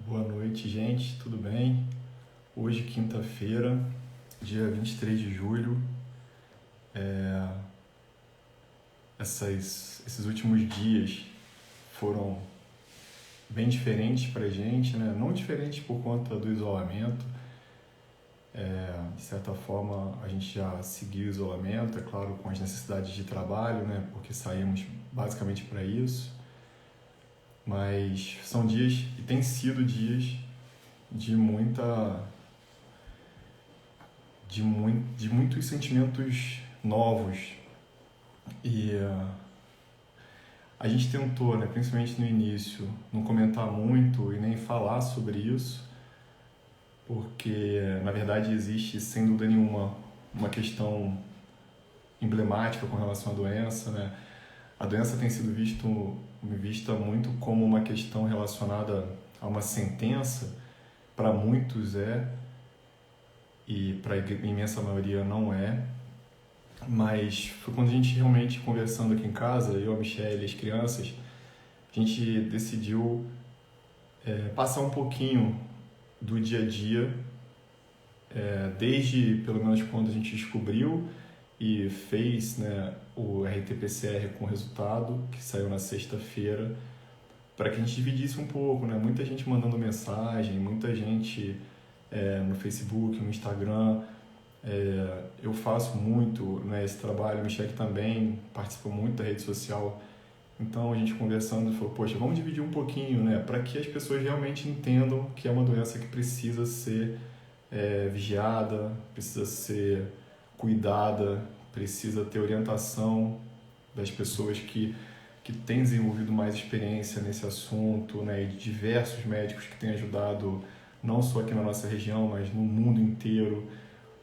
Boa noite, gente, tudo bem? Hoje, quinta-feira, dia 23 de julho, esses últimos dias foram bem diferentes pra gente, né? Não diferentes por conta do isolamento, de certa forma a gente já seguiu o isolamento, é claro, com as necessidades de trabalho, né? Porque saímos basicamente para isso, mas são dias e têm sido dias de de muitos sentimentos novos. E a gente tentou, né, principalmente no início, não comentar muito e nem falar sobre isso, porque na verdade existe, sem dúvida nenhuma, uma questão emblemática com relação à doença, né? A doença tem sido vista muito como uma questão relacionada a uma sentença, para muitos é, e para a imensa maioria não é. Mas foi quando a gente realmente conversando aqui em casa, eu, a Michelle e as crianças, a gente decidiu passar um pouquinho do dia a dia, desde pelo menos quando a gente descobriu e fez, né, o RT-PCR com o resultado, que saiu na sexta-feira, para que a gente dividisse um pouco, né? Muita gente mandando mensagem, muita gente no Facebook, no Instagram. Eu faço muito, né, esse trabalho, a Michelle também participa muito da rede social. Então a gente conversando falou, poxa, vamos dividir um pouquinho, né, para que as pessoas realmente entendam que é uma doença que precisa ser vigiada, precisa ser cuidada, precisa ter orientação das pessoas que têm desenvolvido mais experiência nesse assunto, né, e de diversos médicos que têm ajudado não só aqui na nossa região, mas no mundo inteiro,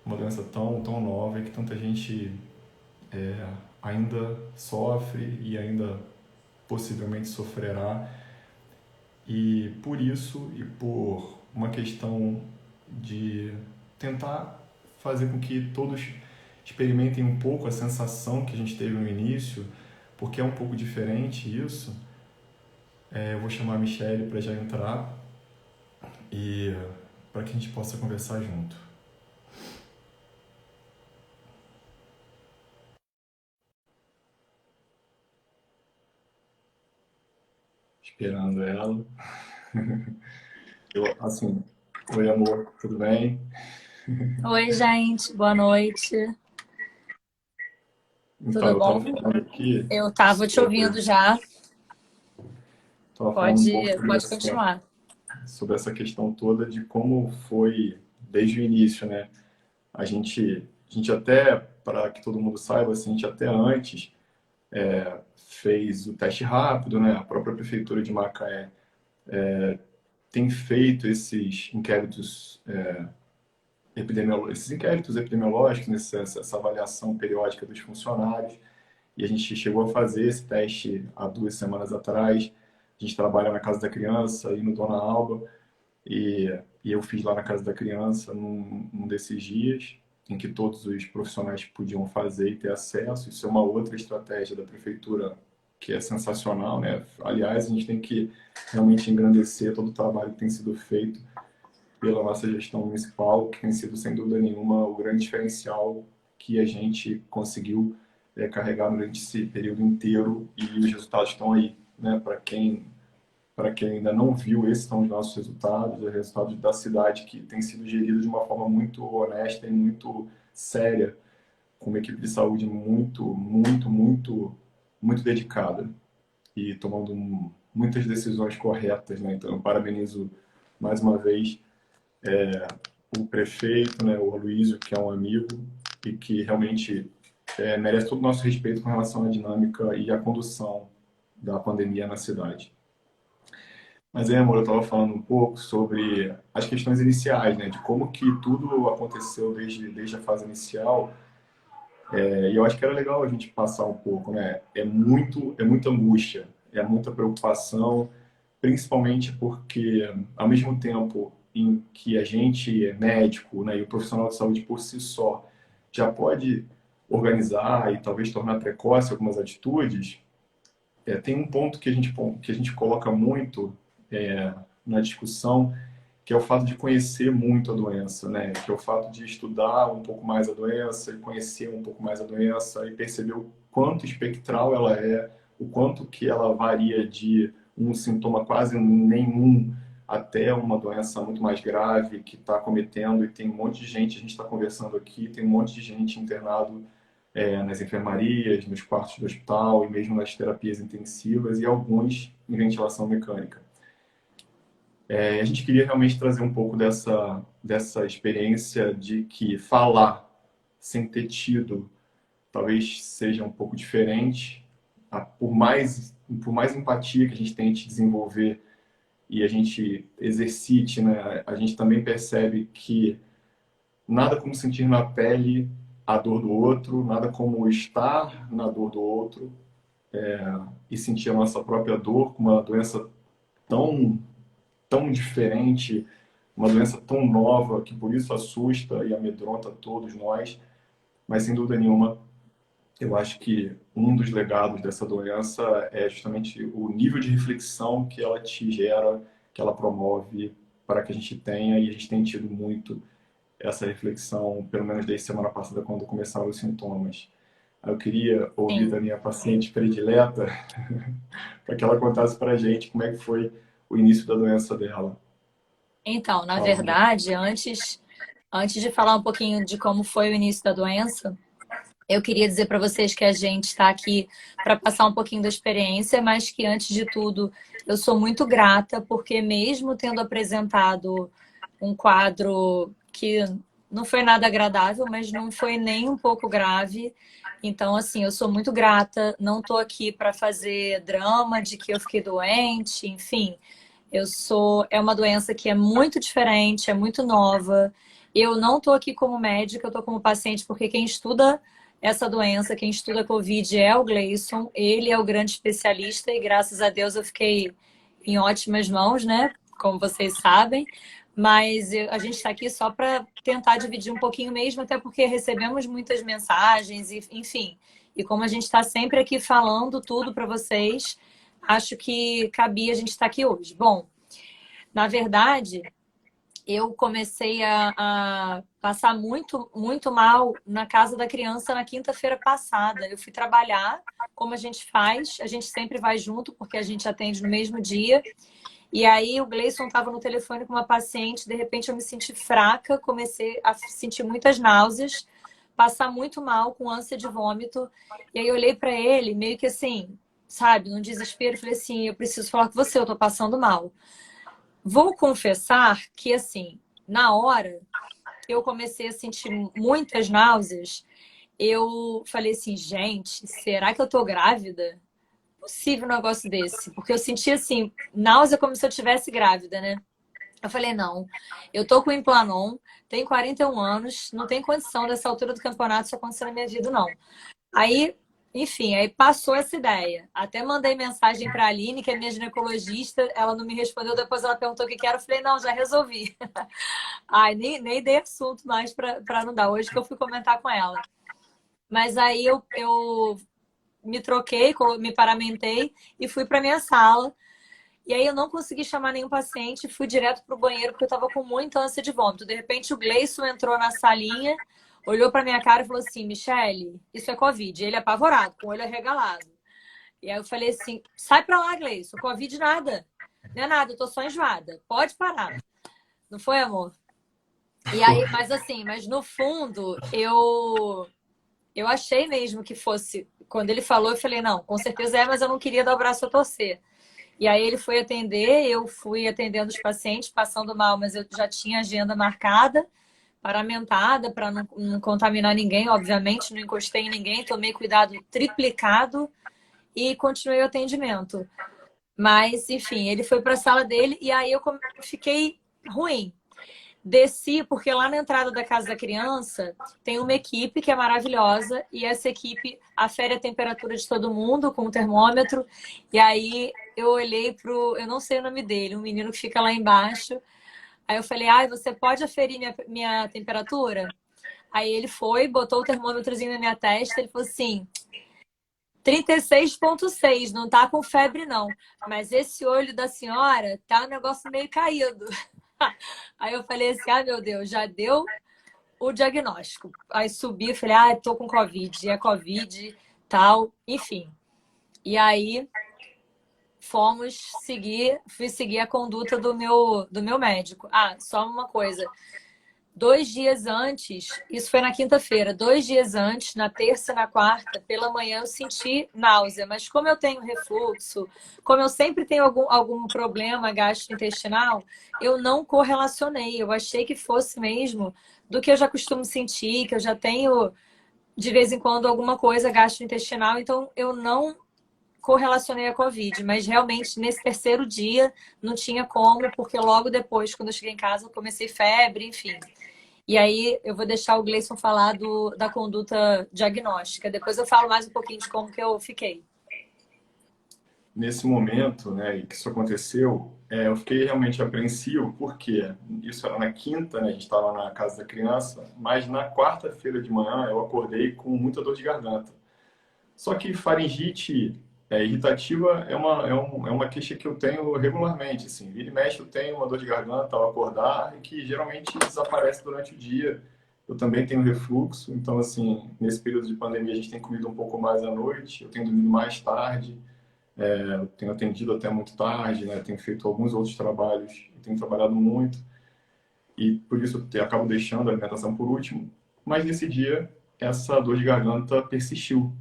uma doença tão nova e que tanta gente ainda sofre e ainda possivelmente sofrerá. E por isso e por uma questão de tentar fazer com que todos experimentem um pouco a sensação que a gente teve no início, porque é um pouco diferente isso, eu vou chamar a Michelle para já entrar e para que a gente possa conversar junto. Esperando ela. Assim, oi amor, tudo bem? Oi, gente, boa noite. Então, Tudo eu estava bom? falando aqui Eu tava te sobre, ouvindo já. tava falando um pouco Pode continuar. sobre essa questão toda de como foi desde o início, né? A gente até, para que todo mundo saiba, assim, a gente até antes fez o teste rápido, né? A própria prefeitura de Macaé tem feito esses inquéritos esses inquéritos epidemiológicos, né? Essa avaliação periódica dos funcionários. E a gente chegou a fazer esse teste há 2 semanas atrás. A gente trabalha na Casa da Criança, aí no Dona Alba, e, e eu fiz lá na Casa da Criança num desses dias, em que todos os profissionais podiam fazer e ter acesso. Isso é uma outra estratégia da prefeitura que é sensacional, né? Aliás, a gente tem que realmente engrandecer todo o trabalho que tem sido feito pela nossa gestão municipal, que tem sido, sem dúvida nenhuma, o grande diferencial que a gente conseguiu carregar durante esse período inteiro e os resultados estão aí, né? Para quem ainda não viu, esses são os nossos resultados, os resultados da cidade que tem sido gerido de uma forma muito honesta e muito séria, com uma equipe de saúde muito dedicada e tomando muitas decisões corretas, né? Então, eu parabenizo mais uma vez o prefeito, né, o Aloysio, que é um amigo e que realmente merece todo o nosso respeito com relação à dinâmica e à condução da pandemia na cidade. Mas aí, amor, eu estava falando um pouco sobre as questões iniciais, né, de como que tudo aconteceu desde a fase inicial. E eu acho que era legal a gente passar um pouco, né? É muita angústia, é muita preocupação, principalmente porque, ao mesmo tempo em que a gente é médico, né, e o profissional de saúde por si só já pode organizar e talvez tornar precoce algumas atitudes, tem um ponto que a gente coloca muito na discussão, que é o fato de conhecer muito a doença, né? Que é o fato de estudar um pouco mais a doença, e conhecer um pouco mais a doença e perceber o quanto espectral ela é, o quanto que ela varia de um sintoma quase nenhum até uma doença muito mais grave que está cometendo, e tem um monte de gente, a gente está conversando aqui, tem um monte de gente internado nas enfermarias, nos quartos do hospital e mesmo nas terapias intensivas e alguns em ventilação mecânica. A gente queria realmente trazer um pouco dessa experiência de que falar sem ter tido talvez seja um pouco diferente, por mais empatia que a gente tente desenvolver e a gente exercite, né, a gente também percebe que nada como sentir na pele a dor do outro, nada como estar na dor do outro e sentir a nossa própria dor com uma doença tão, tão diferente, uma doença tão nova que por isso assusta e amedronta todos nós, mas sem dúvida nenhuma, eu acho que um dos legados dessa doença é justamente o nível de reflexão que ela te gera, que ela promove para que a gente tenha, e a gente tem tido muito essa reflexão, pelo menos desde semana passada, quando começaram os sintomas. Eu queria ouvir Sim. da minha paciente predileta para que ela contasse para a gente como é que foi o início da doença dela. Então, na Fala, amor. verdade, antes de falar um pouquinho de como foi o início da doença, eu queria dizer para vocês que a gente está aqui para passar um pouquinho da experiência, mas que antes de tudo eu sou muito grata, porque mesmo tendo apresentado um quadro que não foi nada agradável, mas não foi nem um pouco grave. Então, assim, eu sou muito grata, não estou aqui para fazer drama de que eu fiquei doente, enfim. É uma doença que é muito diferente, é muito nova. Eu não estou aqui como médica, eu estou como paciente, porque quem estuda essa doença, quem estuda Covid é o Gleison, ele é o grande especialista e graças a Deus eu fiquei em ótimas mãos, né? Como vocês sabem. Mas a gente está aqui só para tentar dividir um pouquinho mesmo, até porque recebemos muitas mensagens, e, enfim. E como a gente está sempre aqui falando tudo para vocês, acho que cabia a gente estar aqui hoje. Bom, na verdade, eu comecei a passar muito, muito mal na casa da criança na quinta-feira passada. Eu fui trabalhar, como a gente faz, a gente sempre vai junto, porque a gente atende no mesmo dia. E aí o Gleison estava no telefone com uma paciente, de repente eu me senti fraca, comecei a sentir muitas náuseas, passar muito mal, com ânsia de vômito. E aí eu olhei para ele, meio que assim, sabe, num desespero, falei assim, eu preciso falar com você, eu tô passando mal. Vou confessar que, assim, na hora que eu comecei a sentir muitas náuseas, eu falei assim, gente, será que eu tô grávida? Possível um negócio desse, porque eu senti assim, náusea como se eu tivesse grávida, né? Eu falei, não, eu tô com Implanon, tenho 41 anos, não tem condição dessa altura do campeonato isso acontecer na minha vida, não. Aí, enfim, aí passou essa ideia. Até mandei mensagem para a Aline, que é minha ginecologista, ela não me respondeu, depois ela perguntou o que que era, eu falei, não, já resolvi. Ai, nem dei assunto mais para não dar, hoje que eu fui comentar com ela. Mas aí eu me troquei, me paramentei e fui para minha sala. E aí eu não consegui chamar nenhum paciente, fui direto pro banheiro porque eu tava com muita ânsia de vômito. De repente o Gleison entrou na salinha, olhou pra minha cara e falou assim, Michele, isso é Covid. Ele apavorado, com o olho arregalado. E aí eu falei assim, sai pra lá, Gleison, Covid nada. Não é nada, eu tô só enjoada. Pode parar. Não foi, amor? E aí, mas assim, mas no fundo, eu achei mesmo que fosse. Quando ele falou, eu falei, não, com certeza é, mas eu não queria dar o braço a torcer. E aí ele foi atender, eu fui atendendo os pacientes, passando mal, mas eu já tinha agenda marcada, paramentada, para não contaminar ninguém, obviamente, não encostei em ninguém, tomei cuidado triplicado e continuei o atendimento. Mas, enfim, ele foi para a sala dele e aí eu fiquei ruim. Desci, porque lá na entrada da casa da criança tem uma equipe que é maravilhosa e essa equipe afere a temperatura de todo mundo com o termômetro. E aí eu olhei pro, eu não sei o nome dele, um menino que fica lá embaixo. Aí eu falei, ai, você pode aferir minha temperatura? Aí ele foi, botou o termômetrozinho na minha testa, ele falou assim, 36,6, não tá com febre, não. Mas esse olho da senhora tá um negócio meio caído. Aí eu falei assim, ah, meu Deus, já deu o diagnóstico. Aí subi, falei, ah, tô com Covid, é Covid, tal, enfim. E aí fui seguir a conduta do meu médico. Ah, só uma coisa. 2 dias antes, isso foi na quinta-feira, 2 dias antes, na terça e na quarta, pela manhã eu senti náusea, mas como eu tenho refluxo, como eu sempre tenho algum problema gastrointestinal, eu não correlacionei. Eu achei que fosse mesmo do que eu já costumo sentir, que eu já tenho de vez em quando alguma coisa gastrointestinal, então eu não correlacionei a Covid, mas realmente nesse terceiro dia não tinha como, porque logo depois, quando eu cheguei em casa, eu comecei febre, enfim. E aí eu vou deixar o Gleison falar da conduta diagnóstica. Depois eu falo mais um pouquinho de como que eu fiquei. Nesse momento, né, que isso aconteceu, eu fiquei realmente apreensivo, porque isso era na quinta, né, a gente estava na casa da criança, mas na quarta-feira de manhã eu acordei com muita dor de garganta. Só que faringite irritativa é uma queixa que eu tenho regularmente, assim, vira e mexe eu tenho uma dor de garganta ao acordar, que geralmente desaparece durante o dia. Eu também tenho refluxo, então, assim, nesse período de pandemia a gente tem comido um pouco mais à noite, eu tenho dormido mais tarde, eu tenho atendido até muito tarde, né? Tenho feito alguns outros trabalhos, eu tenho trabalhado muito e por isso eu acabo deixando a alimentação por último. Mas nesse dia, essa dor de garganta persistiu.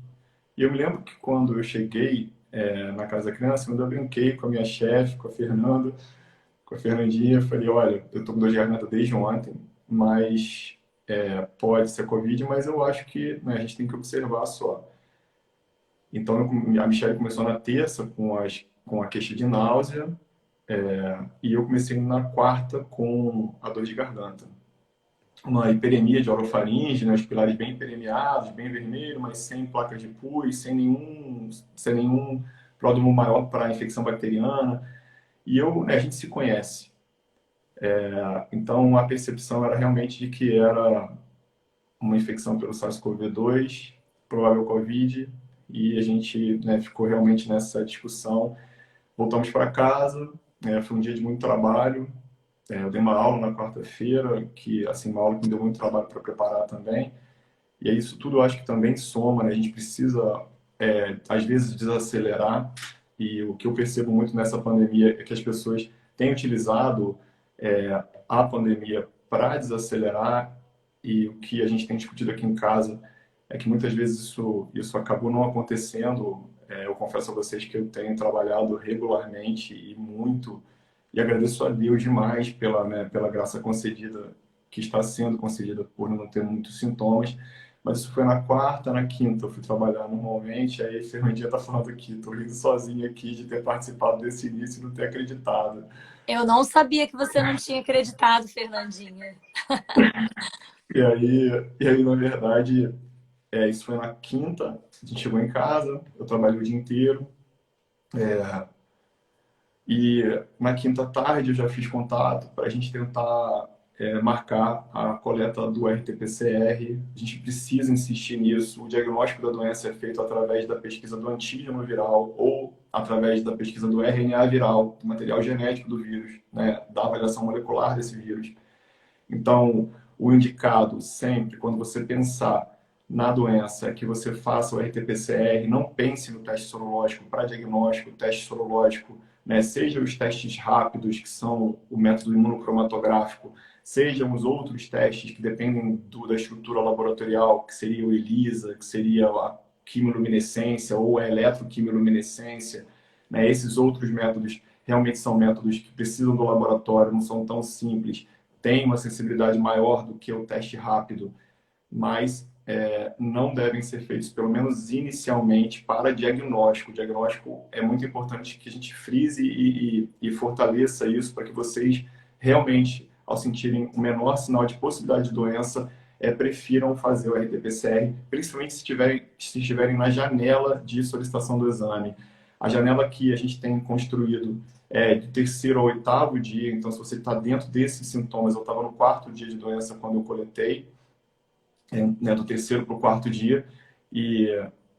E eu me lembro que quando eu cheguei na casa da criança, eu ainda brinquei com a minha chefe, com a Fernanda, com a Fernandinha. Eu falei, olha, eu tô com dor de garganta desde ontem, mas pode ser Covid, mas eu acho que, né, a gente tem que observar só. Então, a Michelle começou na terça com a queixa de náusea, e eu comecei na quarta com a dor de garganta. Uma hiperemia de orofaringe, né, os pilares bem hiperemiados, bem vermelho, mas sem placas de pus, sem nenhum pródromo maior para infecção bacteriana. E né, a gente se conhece. Então, a percepção era realmente de que era uma infecção pelo SARS-CoV-2, provável Covid, e a gente, né, ficou realmente nessa discussão. Voltamos para casa, foi um dia de muito trabalho. Eu dei uma aula na quarta-feira, que assim, uma aula que me deu muito trabalho para preparar também. E é isso tudo, eu acho que também soma, né? A gente precisa, às vezes, desacelerar. E o que eu percebo muito nessa pandemia é que as pessoas têm utilizado a pandemia para desacelerar. E o que a gente tem discutido aqui em casa é que muitas vezes isso acabou não acontecendo. Eu confesso a vocês que eu tenho trabalhado regularmente e muito, e agradeço a Deus demais pela graça concedida, que está sendo concedida por não ter muitos sintomas. Mas isso foi na quarta, na quinta, eu fui trabalhar normalmente, aí a Fernandinha está falando aqui, estou rindo sozinho aqui de ter participado desse início e não ter acreditado. Eu não sabia que você não tinha acreditado, Fernandinha. E aí, na verdade, isso foi na quinta, a gente chegou em casa, eu trabalhei o dia inteiro, e na quinta tarde eu já fiz contato para a gente tentar marcar a coleta do RT-PCR. A gente precisa insistir nisso. O diagnóstico da doença é feito através da pesquisa do antígeno viral ou através da pesquisa do RNA viral, do material genético do vírus, né, da avaliação molecular desse vírus. Então, o indicado sempre, quando você pensar na doença, é que você faça o RT-PCR, não pense no teste sorológico para diagnóstico, o teste sorológico, né, seja os testes rápidos, que são o método imunocromatográfico, sejam os outros testes que dependem da estrutura laboratorial, que seria o ELISA, que seria a quimiluminescência ou a eletroquimiluminescência, né, esses outros métodos realmente são métodos que precisam do laboratório, não são tão simples, tem uma sensibilidade maior do que o teste rápido, mas não devem ser feitos, pelo menos inicialmente, para diagnóstico. O diagnóstico é muito importante que a gente frise e fortaleça isso para que vocês realmente, ao sentirem o menor sinal de possibilidade de doença, prefiram fazer o RT-PCR, principalmente se estiverem na janela de solicitação do exame. A janela que a gente tem construído do terceiro ao oitavo dia, então se você está dentro desses sintomas, eu estava no quarto dia de doença quando eu coletei, né, do terceiro para o quarto dia, e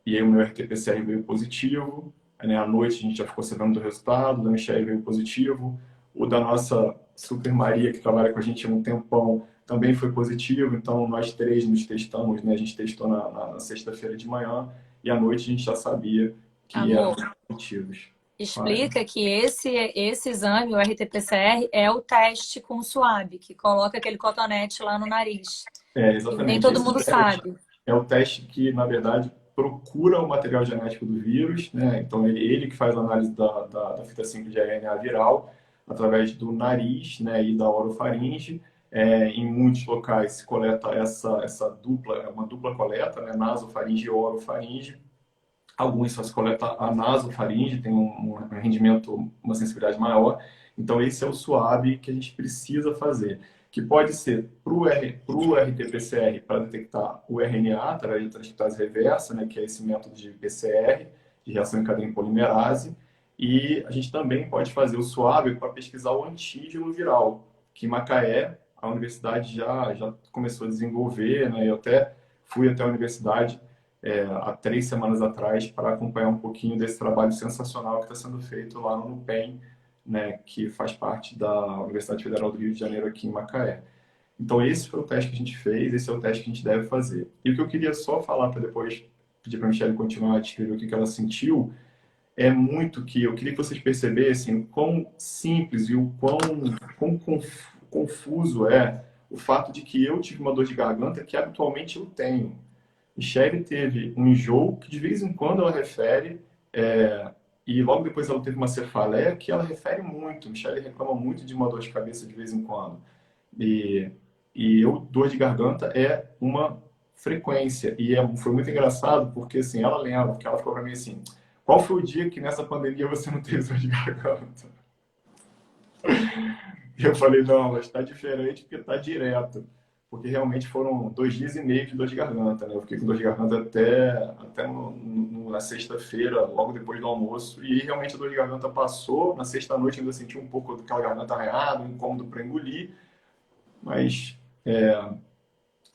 e aí o meu RT-PCR veio positivo, né, à noite a gente já ficou sabendo do resultado, o da Michelle veio positivo, o da nossa Super Maria, que trabalha com a gente há um tempão, também foi positivo, então nós três nos testamos, né, a gente testou na sexta-feira de manhã, e à noite a gente já sabia que eram Amor, positivos. Fala. explica que esse exame, o RT-PCR, é o teste com o suave, que coloca aquele cotonete lá no nariz. E nem Exatamente, todo esse mundo teste sabe. é o teste que, na verdade, procura o material genético do vírus, né? Então, ele que faz a análise da fita simples de RNA viral através do nariz, né, e da orofaringe. Em muitos locais se coleta essa dupla, é uma dupla coleta, né, nasofaringe e orofaringe. Alguns só se coleta a nasofaringe, tem um rendimento, uma sensibilidade maior. Então, esse é o SWAB que a gente precisa fazer, que pode ser para o RT-PCR para detectar o RNA através de transcriptase reversa, né, que é esse método de PCR, de reação em cadeia em polimerase. E a gente também pode fazer o SWAB para pesquisar o antígeno viral, que em Macaé a universidade já começou a desenvolver, né, eu até fui até a universidade há 3 semanas atrás para acompanhar um pouquinho desse trabalho sensacional que está sendo feito lá no NUPEM, né, que faz parte da Universidade Federal do Rio de Janeiro aqui em Macaé. Então esse foi o teste que a gente fez, esse é o teste que a gente deve fazer. E o que eu queria só falar para depois pedir para a Michelle continuar a descrever o que ela sentiu, é muito que eu queria que vocês percebessem o quão simples e o quão confuso é o fato de que eu tive uma dor de garganta que habitualmente eu tenho. Michelle teve um enjoo que de vez em quando ela refere, e logo depois ela teve uma cefaleia que ela refere muito. Michelle reclama muito de uma dor de cabeça de vez em quando. E, dor de garganta é uma frequência. E foi muito engraçado porque assim, ela lembra, porque ela falou para mim assim: qual foi o dia que nessa pandemia você não teve dor de garganta? E eu falei: não, mas está diferente porque está direto. Porque realmente foram 2 dias e meio de dor de garganta, né? Eu fiquei com dor de garganta até na sexta-feira, logo depois do almoço. E aí, realmente a dor de garganta passou. Na sexta-noite ainda senti um pouco daquela garganta arranhada, um incômodo para engolir. Mas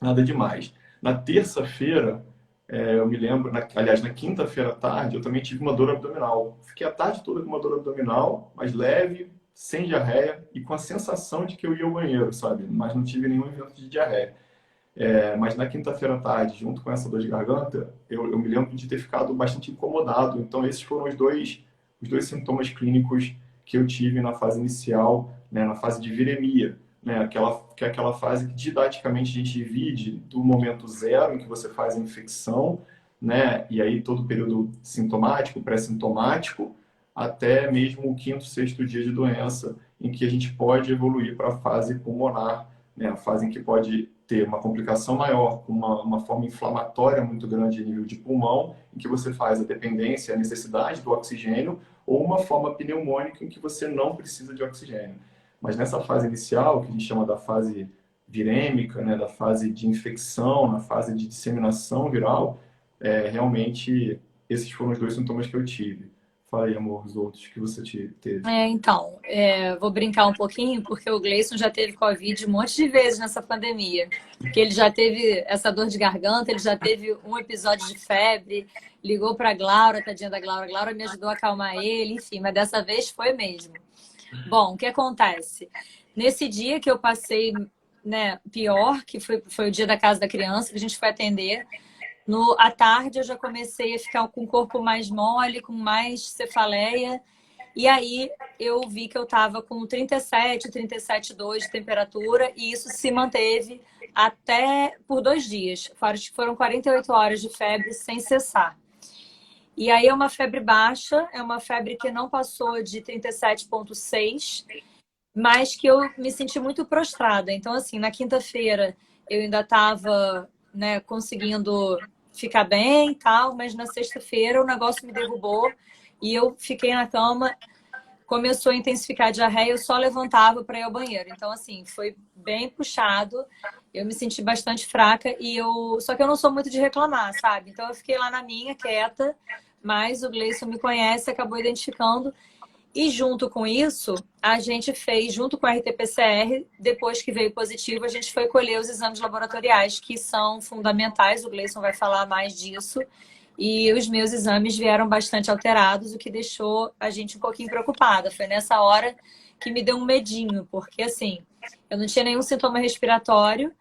nada demais. Na terça-feira, eu me lembro, aliás, na quinta-feira à tarde, eu também tive uma dor abdominal. Fiquei a tarde toda com uma dor abdominal, mas leve, sem diarreia e com a sensação de que eu ia ao banheiro, sabe? Mas não tive nenhum evento de diarreia. Mas na quinta-feira à tarde, junto com essa dor de garganta, eu me lembro de ter ficado bastante incomodado. Então, esses foram os dois sintomas clínicos que eu tive na fase inicial, né, na fase de viremia, né, que é aquela fase que didaticamente a gente divide do momento zero, em que você faz a infecção, né, e aí todo o período sintomático, pré-sintomático, até mesmo o quinto, sexto dia de doença, em que a gente pode evoluir para a fase pulmonar, né, a fase em que pode ter uma complicação maior, uma forma inflamatória muito grande a nível de pulmão, em que você faz a dependência, a necessidade do oxigênio, ou uma forma pneumônica em que você não precisa de oxigênio. Mas nessa fase inicial, que a gente chama da fase virêmica, né, da fase de infecção, na fase de disseminação viral, realmente esses foram os dois sintomas que eu tive. Fala aí, amor, os outros que você teve. Então, vou brincar um pouquinho, porque o Gleison já teve Covid um monte de vezes nessa pandemia. Que ele já teve essa dor de garganta, ele já teve um episódio de febre, ligou para a Glaura, tadinha da Glaura. A Glaura me ajudou a acalmar ele, enfim, mas dessa vez foi mesmo. Bom, o que acontece? Nesse dia que eu passei, né, pior, que foi o dia da casa da criança, que a gente foi atender, à tarde eu já comecei a ficar com o corpo mais mole, com mais cefaleia. E aí eu vi que eu estava com 37, 37,2 de temperatura e isso se manteve até por 2 dias. Foram 48 horas de febre sem cessar. E aí é uma febre baixa, é uma febre que não passou de 37,6, mas que eu me senti muito prostrada. Então, assim, na quinta-feira eu ainda estava, né, conseguindo ficar bem e tal, mas na sexta-feira o negócio me derrubou e eu fiquei na cama, começou a intensificar a diarreia, eu só levantava para ir ao banheiro. Então, assim, foi bem puxado, eu me senti bastante fraca só que eu não sou muito de reclamar, sabe? Então eu fiquei lá na minha, quieta, mas o Gleison me conhece, acabou identificando. E junto com isso, a gente fez, junto com a RT-PCR, depois que veio positivo, a gente foi colher os exames laboratoriais, que são fundamentais, o Gleison vai falar mais disso, e os meus exames vieram bastante alterados, o que deixou a gente um pouquinho preocupada. Foi nessa hora que me deu um medinho, porque assim, eu não tinha nenhum sintoma respiratório,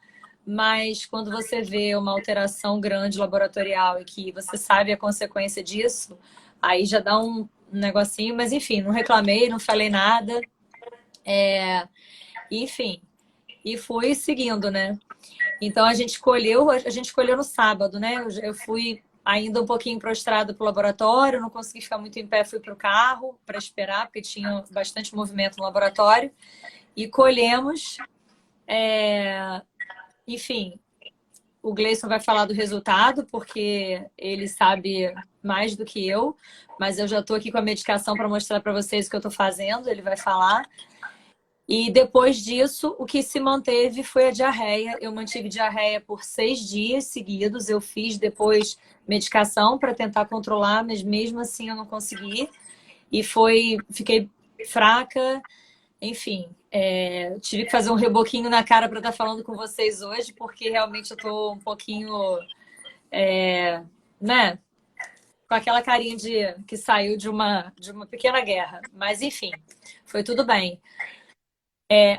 mas quando você vê uma alteração grande laboratorial e que você sabe a consequência disso, aí já dá um negocinho, mas enfim, não reclamei, não falei nada, enfim, e fui seguindo, né? Então a gente escolheu no sábado, né? Eu fui ainda um pouquinho prostrada para o laboratório, não consegui ficar muito em pé, fui para o carro para esperar, porque tinha bastante movimento no laboratório, e colhemos. Enfim, o Gleison vai falar do resultado, porque ele sabe mais do que eu, mas eu já estou aqui com a medicação para mostrar para vocês o que eu estou fazendo, ele vai falar. E depois disso, o que se manteve foi a diarreia. Eu mantive diarreia por 6 dias seguidos. Eu fiz depois medicação para tentar controlar, mas mesmo assim eu não consegui. E fiquei fraca, enfim. Tive que fazer um reboquinho na cara para estar falando com vocês hoje, porque realmente eu estou um pouquinho, né? Com aquela carinha que saiu de uma pequena guerra. Mas enfim, foi tudo bem.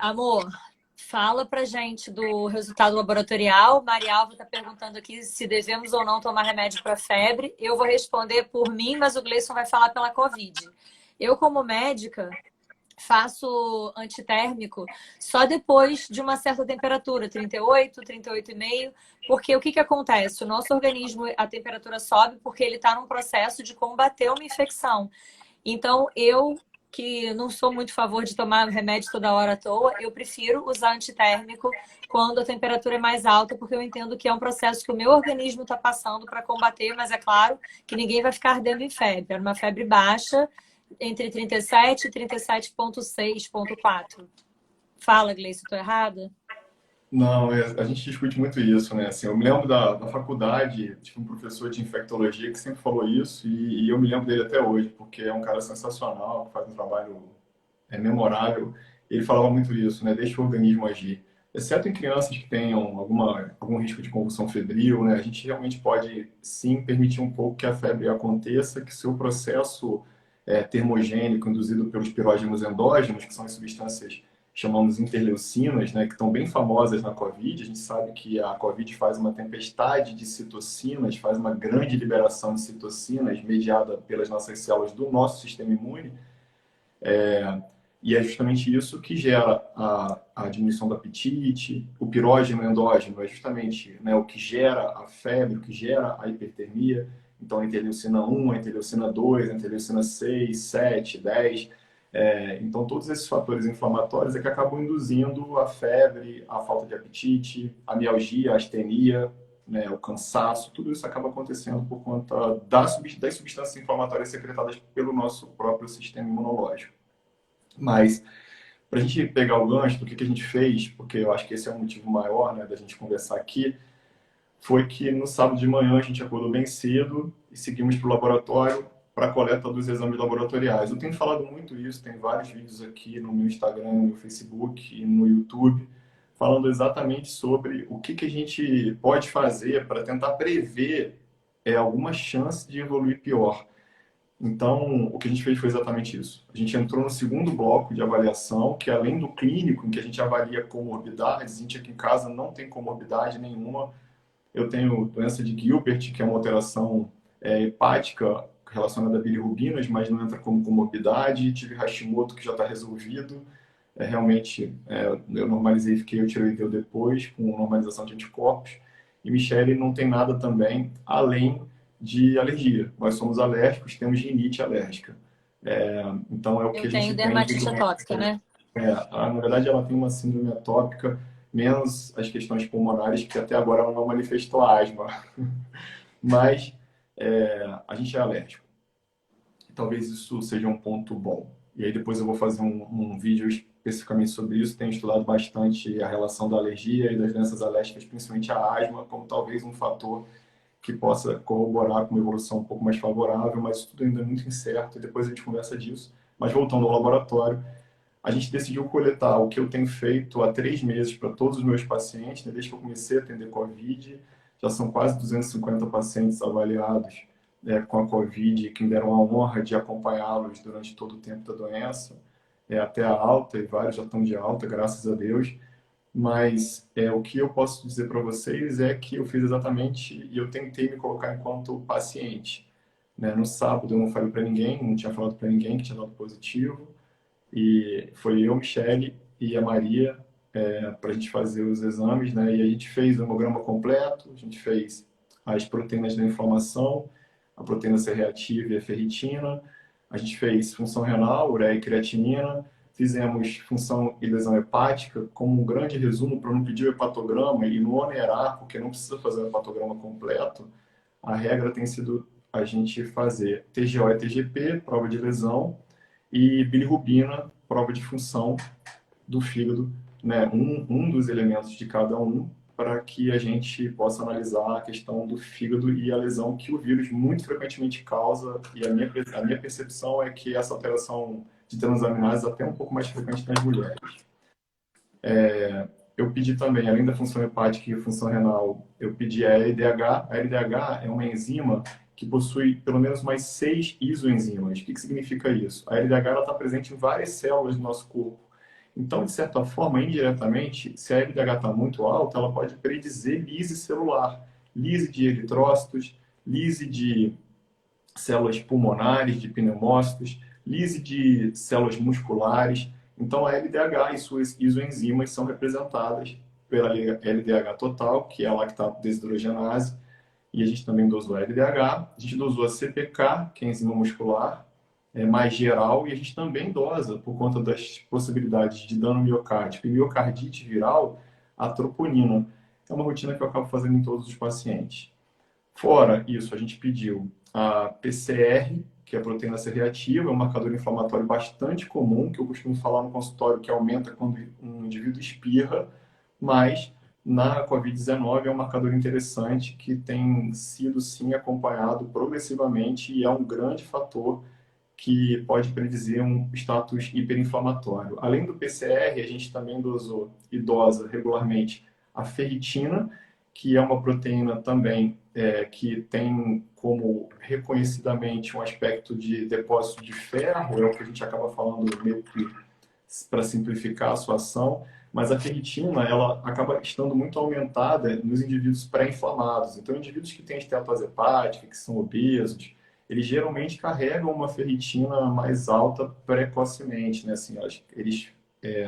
Amor, fala pra gente do resultado laboratorial. Maria Alva está perguntando aqui se devemos ou não tomar remédio para febre. Eu vou responder por mim, mas o Gleison vai falar pela Covid. Eu, como médica, faço antitérmico só depois de uma certa temperatura, 38, 38,5, porque o que acontece? O nosso organismo, a temperatura sobe porque ele está num processo de combater uma infecção. Então, eu que não sou muito a favor de tomar remédio toda hora à toa, eu prefiro usar antitérmico quando a temperatura é mais alta, porque eu entendo que é um processo que o meu organismo está passando para combater, mas é claro que ninguém vai ficar ardendo em febre. É uma febre baixa, entre 37 e 37,6,4. Fala, Gleice, estou errada? Não, a gente discute muito isso, né? Assim, eu me lembro da faculdade, tive um professor de infectologia que sempre falou isso e eu me lembro dele até hoje, porque é um cara sensacional, que faz um trabalho memorável. Ele falava muito isso, né? Deixa o organismo agir. Exceto em crianças que tenham algum risco de convulsão febril, né? A gente realmente pode, sim, permitir um pouco que a febre aconteça, que seu processo termogênico induzido pelos pirógenos endógenos, que são as substâncias chamamos interleucinas, né, que estão bem famosas na COVID. A gente sabe que a COVID faz uma tempestade de citocinas, faz uma grande liberação de citocinas mediada pelas nossas células do nosso sistema imune. E é justamente isso que gera a diminuição do apetite. O pirógeno endógeno é justamente, né, o que gera a febre, o que gera a hipertermia. Então, a interleucina 1, a interleucina 2, a interleucina 6, 7, 10. Então, todos esses fatores inflamatórios é que acabam induzindo a febre, a falta de apetite, a mialgia, a astenia, né, o cansaço. Tudo isso acaba acontecendo por conta das substâncias inflamatórias secretadas pelo nosso próprio sistema imunológico. Mas, para a gente pegar o gancho do que a gente fez, porque eu acho que esse é o motivo maior, né, da gente conversar aqui, foi que no sábado de manhã a gente acordou bem cedo e seguimos para o laboratório para a coleta dos exames laboratoriais. Eu tenho falado muito isso, tem vários vídeos aqui no meu Instagram, no meu Facebook e no YouTube, falando exatamente sobre o que a gente pode fazer para tentar prever alguma chance de evoluir pior. Então, o que a gente fez foi exatamente isso. A gente entrou no segundo bloco de avaliação, que além do clínico, em que a gente avalia comorbidades, a gente aqui em casa não tem comorbidade nenhuma. Eu tenho doença de Gilbert, que é uma alteração hepática relacionada a bilirrubinas, mas não entra como comorbidade. Tive Hashimoto, que já está resolvido. Realmente, eu normalizei, fiquei o tireoideu depois, com normalização de anticorpos. E Michele não tem nada também, além de alergia. Nós somos alérgicos, temos rinite alérgica. Então, é o que Eu a tenho gente tem. dermatite atópica, né? Na verdade, ela tem uma síndrome atópica, menos as questões pulmonares, que até agora ela não manifestou asma. Mas a gente é alérgico. Talvez isso seja um ponto bom. E aí depois eu vou fazer um vídeo especificamente sobre isso. Tenho estudado bastante a relação da alergia e das doenças alérgicas, principalmente a asma, como talvez um fator que possa corroborar com uma evolução um pouco mais favorável, mas tudo ainda é muito incerto e depois a gente conversa disso. Mas voltando ao laboratório, a gente decidiu coletar o que eu tenho feito há 3 meses para todos os meus pacientes, né? Desde que eu comecei a atender COVID, já são quase 250 pacientes avaliados com a Covid, que me deram a honra de acompanhá-los durante todo o tempo da doença, até a alta, e vários já estão de alta, graças a Deus. Mas o que eu posso dizer para vocês é que eu fiz exatamente, e eu tentei me colocar enquanto paciente. Né? No sábado eu não falei para ninguém, não tinha falado para ninguém que tinha dado positivo, e foi eu, Michele e a Maria para a gente fazer os exames, né? E a gente fez o hemograma completo, a gente fez as proteínas da inflamação, a proteína C reativa e a ferritina, a gente fez função renal, ureia e creatinina, fizemos função e lesão hepática, como um grande resumo para não pedir o hepatograma e não onerar, porque não precisa fazer o hepatograma completo, a regra tem sido a gente fazer TGO e TGP, prova de lesão, e bilirrubina, prova de função do fígado, né? Um dos elementos de cada um, para que a gente possa analisar a questão do fígado e a lesão que o vírus muito frequentemente causa. E a minha percepção é que essa alteração de transaminases é até um pouco mais frequente nas mulheres. Eu pedi também, além da função hepática e função renal, eu pedi a LDH. A LDH é uma enzima que possui pelo menos mais 6 isoenzimas. O que significa isso? A LDH está presente em várias células do nosso corpo. Então, de certa forma, indiretamente, se a LDH está muito alta, ela pode predizer lise celular, lise de eritrócitos, lise de células pulmonares, de pneumócitos, lise de células musculares. Então, a LDH e suas isoenzimas são representadas pela LDH total, que é a lactato-desidrogenase, e a gente também dosou a LDH. A gente dosou a CPK, que é a enzima muscular, mais geral, e a gente também dosa, por conta das possibilidades de dano miocárdico e miocardite viral, a troponina. É uma rotina que eu acabo fazendo em todos os pacientes. Fora isso, a gente pediu a PCR, que é a proteína C reativa, é um marcador inflamatório bastante comum, que eu costumo falar no consultório que aumenta quando um indivíduo espirra, mas na Covid-19 é um marcador interessante que tem sido, sim, acompanhado progressivamente e é um grande fator que pode predizer um status hiperinflamatório. Além do PCR, a gente também dosou e dosa regularmente a ferritina, que é uma proteína também que tem como reconhecidamente um aspecto de depósito de ferro, é o que a gente acaba falando meio que para simplificar a sua ação, mas a ferritina ela acaba estando muito aumentada nos indivíduos pré-inflamados. Então, indivíduos que têm esteatose hepática, que são obesos, eles geralmente carregam uma ferritina mais alta precocemente, né? Assim, eles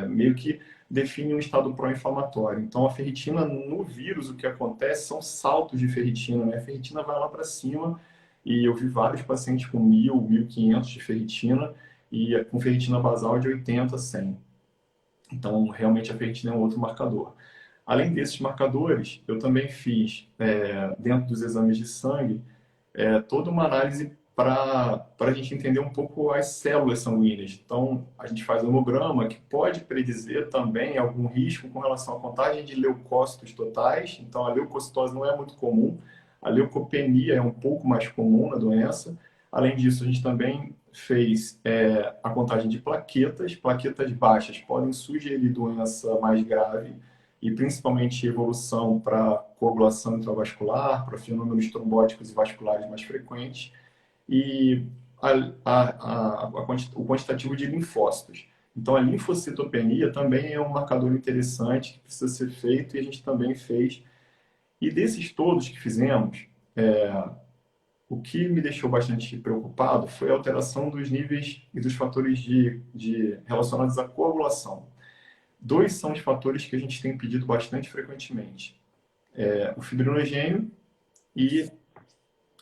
meio que definem um estado pró-inflamatório. Então, a ferritina no vírus, o que acontece são saltos de ferritina, né? A ferritina vai lá para cima e eu vi vários pacientes com 1.000, 1.500 de ferritina e com ferritina basal de 80, 100. Então, realmente a ferritina é um outro marcador. Além desses marcadores, eu também fiz, dentro dos exames de sangue, toda uma análise para a gente entender um pouco as células sanguíneas. Então, a gente faz um hemograma que pode predizer também algum risco com relação à contagem de leucócitos totais. Então, a leucocitose não é muito comum, a leucopenia é um pouco mais comum na doença. Além disso, a gente também fez a contagem de plaquetas. Plaquetas baixas podem sugerir doença mais grave, e principalmente evolução para coagulação intravascular, para fenômenos trombóticos e vasculares mais frequentes, e o quantitativo de linfócitos. Então, a linfocitopenia também é um marcador interessante que precisa ser feito, e a gente também fez. E desses todos que fizemos, o que me deixou bastante preocupado foi a alteração dos níveis e dos fatores relacionados à coagulação. Dois são os fatores que a gente tem pedido bastante frequentemente. O fibrinogênio e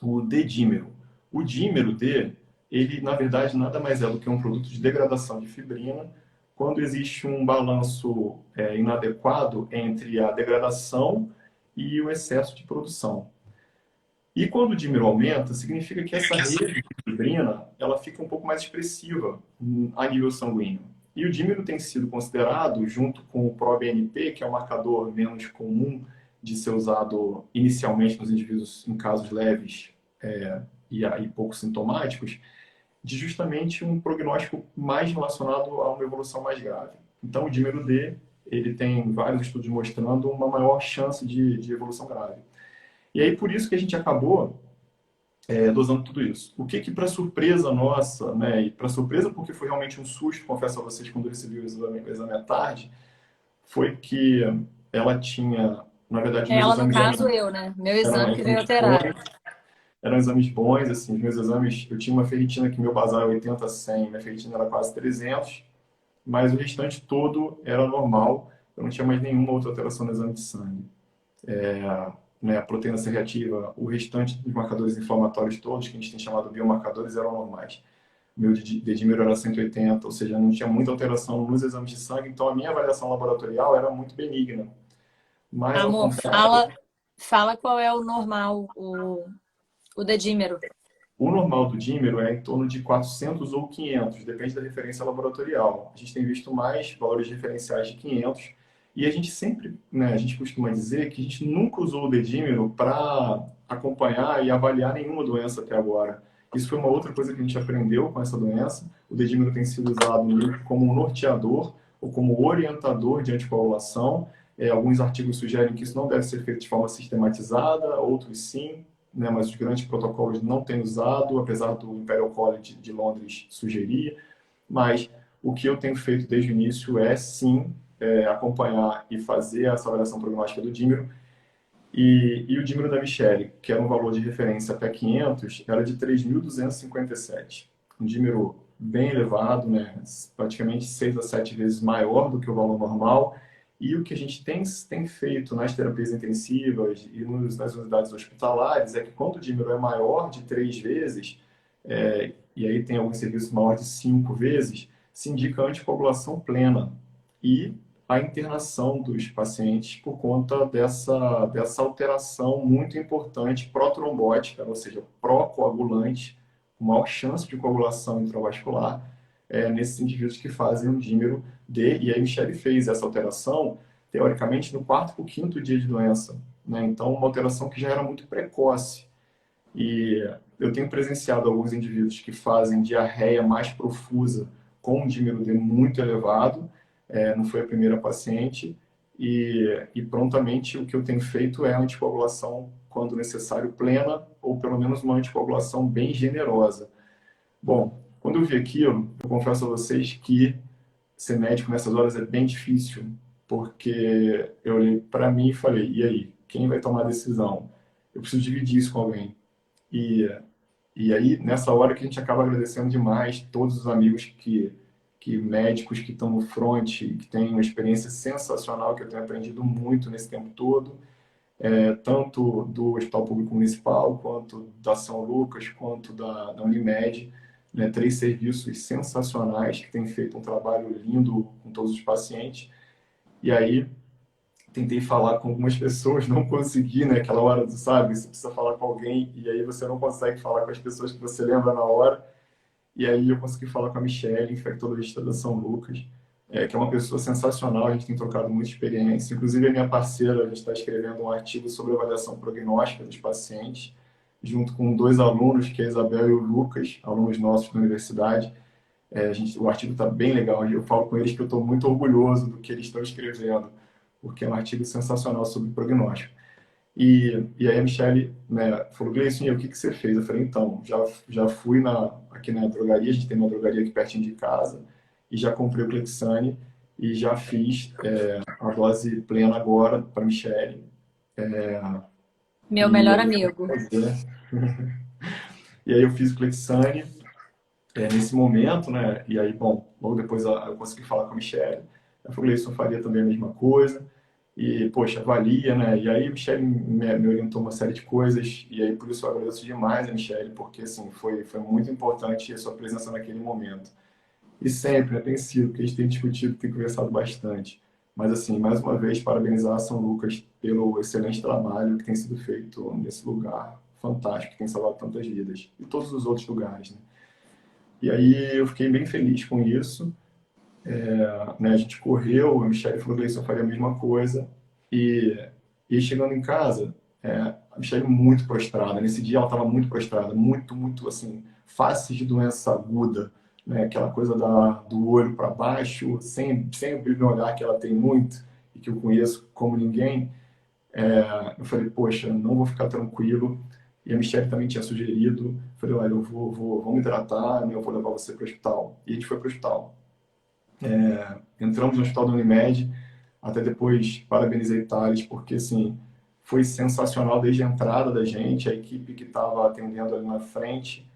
o D-dímero. O dímero D, ele na verdade nada mais é do que um produto de degradação de fibrina, quando existe um balanço inadequado entre a degradação e o excesso de produção. E quando o dímero aumenta, significa que essa rede de fibrina ela fica um pouco mais expressiva a nível sanguíneo. E o dímero tem sido considerado, junto com o proBNP, que é um marcador menos comum de ser usado inicialmente nos indivíduos em casos leves e pouco sintomáticos, de justamente um prognóstico mais relacionado a uma evolução mais grave. Então, o dímero D, ele tem vários estudos mostrando uma maior chance de evolução grave. E aí, por isso que a gente acabou dosando tudo isso. O que para surpresa nossa, né, e para surpresa porque foi realmente um susto, confesso a vocês, quando eu recebi o exame à tarde, foi que ela tinha, na verdade, meus Ela, no exames caso, eu, né? Meu eram exame que veio exames alterado. bons, eram exames bons, assim, os meus exames, eu tinha uma ferritina que meu basal é 80 100, minha ferritina era quase 300, mas o restante todo era normal, eu não tinha mais nenhuma outra alteração no exame de sangue. Né, a proteína C reativa, o restante dos marcadores inflamatórios todos, que a gente tem chamado de biomarcadores, eram normais. Meu dedímero era 180, ou seja, não tinha muita alteração nos exames de sangue, então a minha avaliação laboratorial era muito benigna. Mas, ao Amor, contrário, fala qual é o normal, o dedímero. o normal do dímero é em torno de 400 ou 500, depende da referência laboratorial. A gente tem visto mais valores referenciais de 500 e a gente sempre, né, a gente costuma dizer que a gente nunca usou o dedímero para acompanhar e avaliar nenhuma doença até agora. Isso foi uma outra coisa que a gente aprendeu com essa doença. O dedímero tem sido usado como um norteador ou como orientador de anticoagulação. Alguns artigos sugerem que isso não deve ser feito de forma sistematizada, outros sim, né, mas os grandes protocolos não têm usado, apesar do Imperial College de Londres sugerir. Mas o que eu tenho feito desde o início é, sim, acompanhar e fazer essa avaliação prognóstica do dímero. E o dímero da Michelle, que era um valor de referência até 500, era de 3.257. Um dímero bem elevado, né, praticamente 6 a 7 vezes maior do que o valor normal. E o que a gente tem feito nas terapias intensivas e nas unidades hospitalares é que quando o dímero é maior de 3 vezes, e aí tem alguns serviços maior de 5 vezes, se indica anticoagulação plena e a internação dos pacientes por conta dessa alteração muito importante protrombótica, ou seja, pró-coagulante, com maior chance de coagulação intravascular, nesses indivíduos que fazem um dímero D, e a Michelle fez essa alteração, teoricamente, no quarto para o quinto dia de doença. Né? Então, uma alteração que já era muito precoce. E eu tenho presenciado alguns indivíduos que fazem diarreia mais profusa com um dímero D muito elevado, não foi a primeira paciente, e prontamente o que eu tenho feito é a anticoagulação, quando necessário, plena, ou pelo menos uma anticoagulação bem generosa. Bom, quando eu vi aquilo, eu confesso a vocês que ser médico nessas horas é bem difícil, porque eu olhei para mim e falei, e aí, quem vai tomar a decisão? Eu preciso dividir isso com alguém. E, e aí, nessa hora que a gente acaba agradecendo demais todos os amigos que médicos que estão no front, que têm uma experiência sensacional, que eu tenho aprendido muito nesse tempo todo, tanto do Hospital Público Municipal, quanto da São Lucas, quanto da Unimed, né, 3 serviços sensacionais que têm feito um trabalho lindo com todos os pacientes. E aí, tentei falar com algumas pessoas, não consegui, né? Aquela hora, sabe? Você precisa falar com alguém e aí você não consegue falar com as pessoas que você lembra na hora. E aí eu consegui falar com a Michelle, infectologista da São Lucas, que é uma pessoa sensacional, a gente tem trocado muita experiência. Inclusive, a minha parceira, a gente está escrevendo um artigo sobre avaliação prognóstica dos pacientes, junto com 2 alunos, que é a Isabel e o Lucas, alunos nossos da universidade. O artigo está bem legal, eu falo com eles que eu estou muito orgulhoso do que eles estão escrevendo, porque é um artigo sensacional sobre prognóstico. E aí a Michelle, né, falou, Gleison, e aí, o que você fez? Eu falei, então, já fui aqui na drogaria, a gente tem uma drogaria aqui pertinho de casa, e já comprei o Clexane, e já fiz a dose plena agora para Michelle. Meu E melhor aí, amigo. e aí eu fiz o Clexane nesse momento, né? E aí, bom, logo depois eu consegui falar com a Michelle. Eu falei, Gleison, faria também a mesma coisa. E, poxa, valia, né? E aí a Michelle me orientou uma série de coisas, e aí por isso eu agradeço demais a Michelle, porque, assim, foi muito importante a sua presença naquele momento. E sempre, né, tem sido, porque a gente tem discutido, tem conversado bastante. Mas, assim, mais uma vez, parabenizar a São Lucas pelo excelente trabalho que tem sido feito nesse lugar fantástico, que tem salvado tantas vidas. E todos os outros lugares, né? E aí eu fiquei bem feliz com isso. Né, a gente correu, a Michelle falou que eu faria a mesma coisa. E, e chegando em casa, a Michelle muito prostrada. Nesse dia ela estava muito prostrada, muito, muito assim, faces de doença aguda, né? Aquela coisa do olho para baixo, sem o brilho no olhar que ela tem muito e que eu conheço como ninguém. Eu falei, poxa, não vou ficar tranquilo. E a Michelle também tinha sugerido, falei, olha, vamos hidratar, né, eu vou levar você para o hospital. E a gente foi para o hospital. Entramos no hospital da Unimed, até depois parabenizei Thales, porque assim, foi sensacional desde a entrada da gente, a equipe que estava atendendo ali na frente.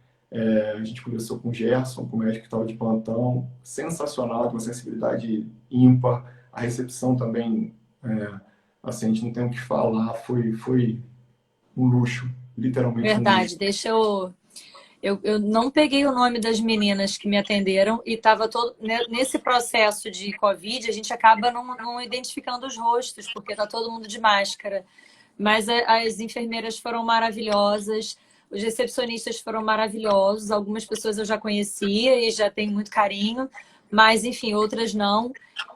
A gente conversou com o Gerson, com o médico que estava de plantão, sensacional, com uma sensibilidade ímpar. A recepção também, assim, a gente não tem o que falar, foi um luxo, literalmente um luxo. Verdade, deixa eu. Eu não peguei o nome das meninas que me atenderam e estava todo nesse processo de Covid, a gente acaba não identificando os rostos, porque tá todo mundo de máscara. Mas as enfermeiras foram maravilhosas, os recepcionistas foram maravilhosos, algumas pessoas eu já conhecia e já tenho muito carinho, mas enfim, outras não.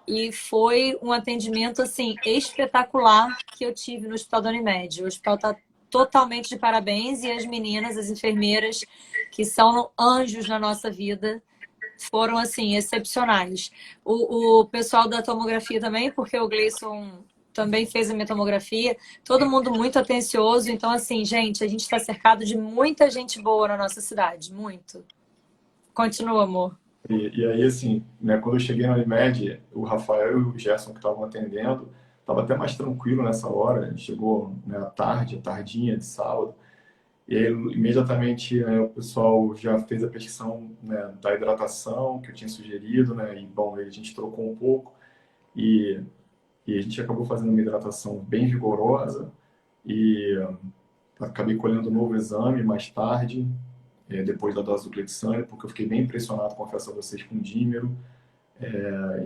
E foi um atendimento assim espetacular que eu tive no Hospital da Unimed. O hospital está totalmente de parabéns e as meninas, as enfermeiras, que são anjos na nossa vida, foram assim excepcionais. O pessoal da tomografia também, porque o Gleison também fez a minha tomografia, todo mundo muito atencioso. Então, assim, gente, a gente está cercado de muita gente boa na nossa cidade, muito. Continua, amor. E aí, assim, né, quando eu cheguei na Unimed, o Rafael e o Gerson que estavam atendendo, estava até mais tranquilo nessa hora. A gente chegou, né, à tarde, tardinha de sábado. E aí, imediatamente, né, o pessoal já fez a prescrição, né, da hidratação que eu tinha sugerido, né? E, bom, aí a gente trocou um pouco e, e a gente acabou fazendo uma hidratação bem vigorosa e acabei colhendo um novo exame mais tarde, depois da dose do Clexane, porque eu fiquei bem impressionado, confesso a vocês, com o dímero,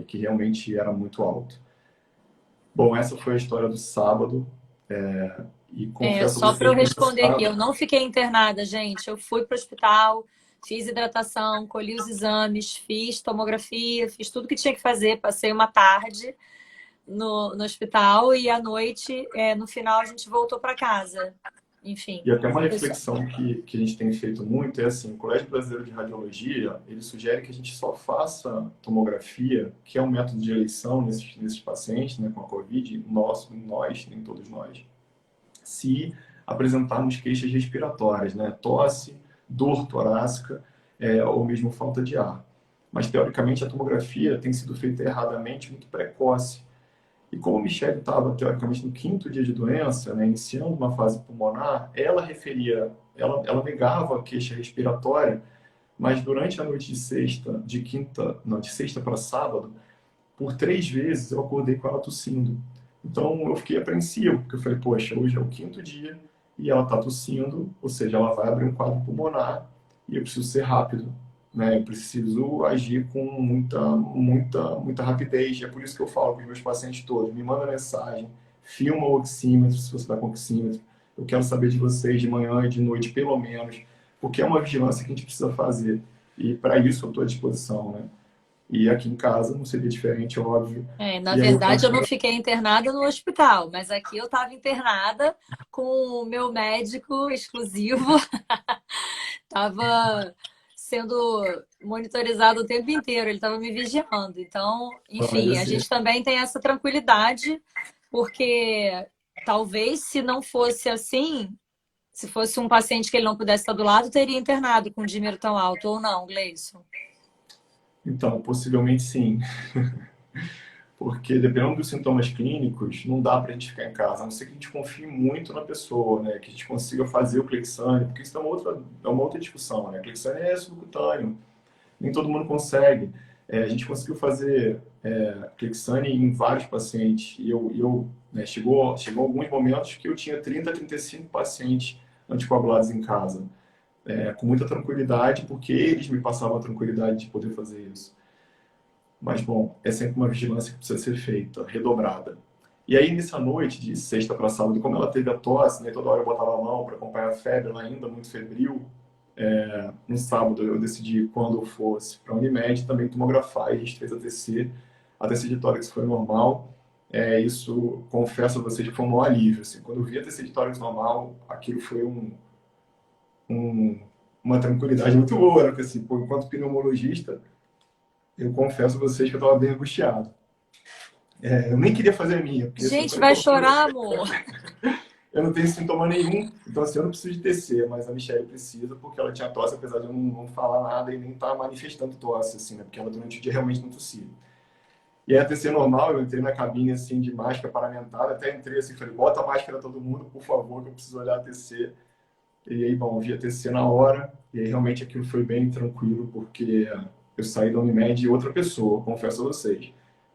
que realmente era muito alto. Bom, essa foi a história do sábado, e confesso a Só para eu vocês que no responder aqui, eu sábado, não fiquei internada, gente. Eu fui para o hospital, fiz hidratação, colhi os exames, fiz tomografia, fiz tudo que tinha que fazer. Passei uma tarde no hospital e à noite, no final, a gente voltou para casa. Enfim, e até uma foi só. reflexão que a gente tem feito muito é assim, o Colégio Brasileiro de Radiologia, ele sugere que a gente só faça tomografia, que é um método de eleição nesses pacientes, né, com a COVID, nós, nem todos nós, se apresentarmos queixas respiratórias, né, tosse, dor torácica, ou mesmo falta de ar. Mas, teoricamente, a tomografia tem sido feita erradamente, muito precoce. E como a Michelle estava, teoricamente, no quinto dia de doença, né, iniciando uma fase pulmonar, ela negava a queixa respiratória, mas durante a noite de sexta, de quinta, não, de sexta para sábado, por 3 vezes eu acordei com ela tossindo. Então eu fiquei apreensivo, porque eu falei, poxa, hoje é o quinto dia e ela está tossindo, ou seja, ela vai abrir um quadro pulmonar e eu preciso ser rápido, né? Eu preciso agir com muita rapidez. É por isso que eu falo com os meus pacientes todos, me manda mensagem, filma o oxímetro, se você está com oxímetro. Eu quero saber de vocês de manhã e de noite, pelo menos, porque é uma vigilância que a gente precisa fazer. E para isso eu estou à disposição, né? E aqui em casa não seria diferente, óbvio. Na E aí eu verdade, eu não confesso, fiquei internada no hospital, mas aqui eu estava internada com o meu médico exclusivo. Estava sendo monitorizado o tempo inteiro, ele estava me vigiando. Então, olha, enfim, a assim, gente também tem essa tranquilidade, porque talvez se não fosse assim, se fosse um paciente que ele não pudesse estar do lado, teria internado com um dímero tão alto, ou não, Gleison? então, possivelmente sim. Porque dependendo dos sintomas clínicos, não dá para a gente ficar em casa, a não ser que a gente confie muito na pessoa, né? Que a gente consiga fazer o Clexane, porque isso é uma outra discussão, né? Clexane é subcutâneo, nem todo mundo consegue. A gente conseguiu fazer Clexane em vários pacientes, e né, chegou alguns momentos que eu tinha 30, 35 pacientes anticoagulados em casa, com muita tranquilidade, porque eles me passavam a tranquilidade de poder fazer isso. Mas, bom, é sempre uma vigilância que precisa ser feita, redobrada. E aí, nessa noite, de sexta para sábado, como ela teve a tosse, né, toda hora eu botava a mão para acompanhar a febre, ela ainda muito febril, no sábado eu decidi, quando eu fosse para a Unimed, também tomografar, e a gente fez a TC de tórax foi normal. Isso, confesso a vocês, que foi um maior alívio. Assim, quando eu vi a TC de tórax normal, aquilo foi um, uma tranquilidade muito boa, né? Porque, assim, pô, enquanto pneumologista, eu confesso a vocês que eu estava bem angustiado. Eu nem queria fazer a minha, porque assim, eu Gente, falei, vai pô, chorar, amor. eu não tenho sintoma nenhum, então assim, eu não preciso de TC, mas a Michelle precisa, porque ela tinha tosse, apesar de eu não falar nada e nem estar manifestando tosse, assim, né? Porque ela durante o dia realmente não tossia. E aí a TC normal, eu entrei na cabine, assim, de máscara paramentada, até entrei assim, falei, bota a máscara todo mundo, por favor, que eu preciso olhar a TC. E aí, bom, vi a TC na hora, e aí realmente aquilo foi bem tranquilo, porque eu saí da Unimed outra pessoa, confesso a vocês.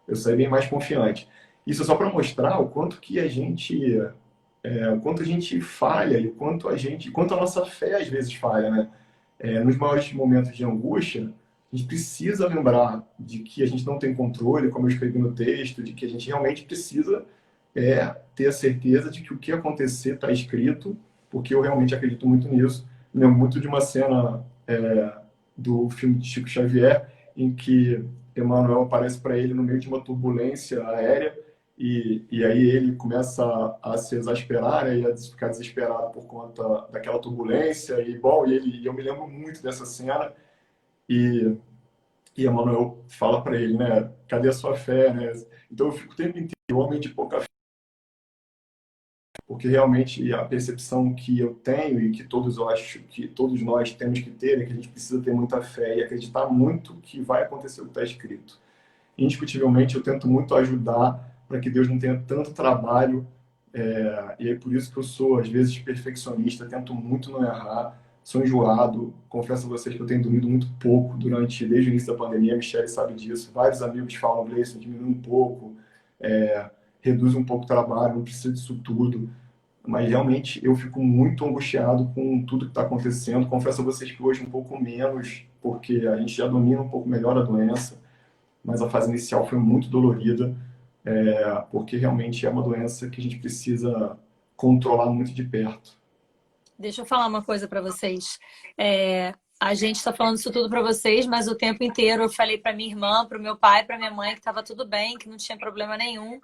Eu saí bem mais confiante. Isso é só para mostrar o quanto que a gente o quanto a gente falha e o quanto a nossa fé às vezes falha, né? Nos maiores momentos de angústia, a gente precisa lembrar de que a gente não tem controle, como eu escrevi no texto, de que a gente realmente precisa ter a certeza de que o que acontecer está escrito, porque eu realmente acredito muito nisso. Me lembro muito de uma cena do filme de Chico Xavier, em que Emmanuel aparece para ele no meio de uma turbulência aérea e aí ele começa a se exasperar, né, e a ficar desesperado por conta daquela turbulência e bom, eu me lembro muito dessa cena e e Emmanuel fala para ele, né, cadê a sua fé, né? Então eu fico o tempo inteiro homem de pouca fé, porque realmente a percepção que eu tenho e que todos eu acho que todos nós temos que ter é que a gente precisa ter muita fé e acreditar muito que vai acontecer o que está escrito. Indiscutivelmente, eu tento muito ajudar para que Deus não tenha tanto trabalho. E é por isso que eu sou, às vezes, perfeccionista, tento muito não errar, sou enjoado. Confesso a vocês que eu tenho dormido muito pouco desde o início da pandemia. A Michelle sabe disso. Vários amigos falam, Gleison, diminui um pouco, reduz um pouco o trabalho, não precisa disso tudo. Mas realmente eu fico muito angustiado com tudo que está acontecendo. Confesso a vocês que hoje um pouco menos, porque a gente já domina um pouco melhor a doença, mas a fase inicial foi muito dolorida, porque realmente é uma doença que a gente precisa controlar muito de perto. Deixa eu falar uma coisa para vocês. A gente está falando isso tudo para vocês, mas o tempo inteiro eu falei para minha irmã, para o meu pai, para minha mãe que estava tudo bem, que não tinha problema nenhum.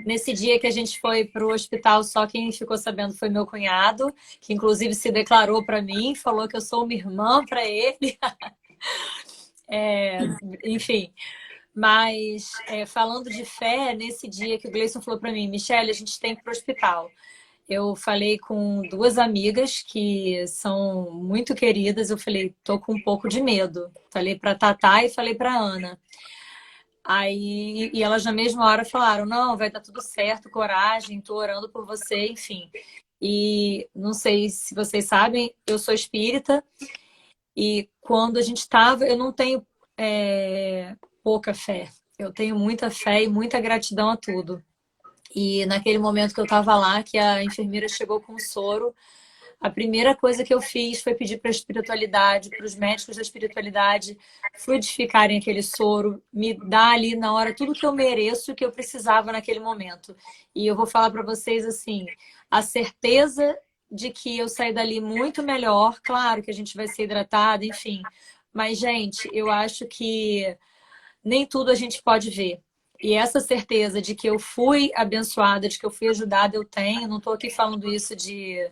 Nesse dia que a gente foi para o hospital, só quem ficou sabendo foi meu cunhado, que inclusive se declarou para mim, falou que eu sou uma irmã para ele. Enfim, mas falando de fé, nesse dia que o Gleison falou para mim, Michelle, a gente tem que ir para o hospital. Eu falei com duas amigas que são muito queridas. Eu falei, tô com um pouco de medo. Falei para Tatá e falei para Ana. Aí, e elas na mesma hora falaram, não, vai dar tudo certo, coragem, tô orando por você, enfim. E não sei se vocês sabem, eu sou espírita e quando a gente estava, eu não tenho pouca fé. Eu tenho muita fé e muita gratidão a tudo. E naquele momento que eu estava lá, que a enfermeira chegou com o soro, a primeira coisa que eu fiz foi pedir para a espiritualidade, para os médicos da espiritualidade, fluidificarem aquele soro, me dar ali na hora tudo que eu mereço e que eu precisava naquele momento. E eu vou falar para vocês assim, a certeza de que eu saí dali muito melhor, claro que a gente vai ser hidratada, enfim. Mas, gente, eu acho que nem tudo a gente pode ver. E essa certeza de que eu fui abençoada, de que eu fui ajudada, eu tenho. Não estou aqui falando isso de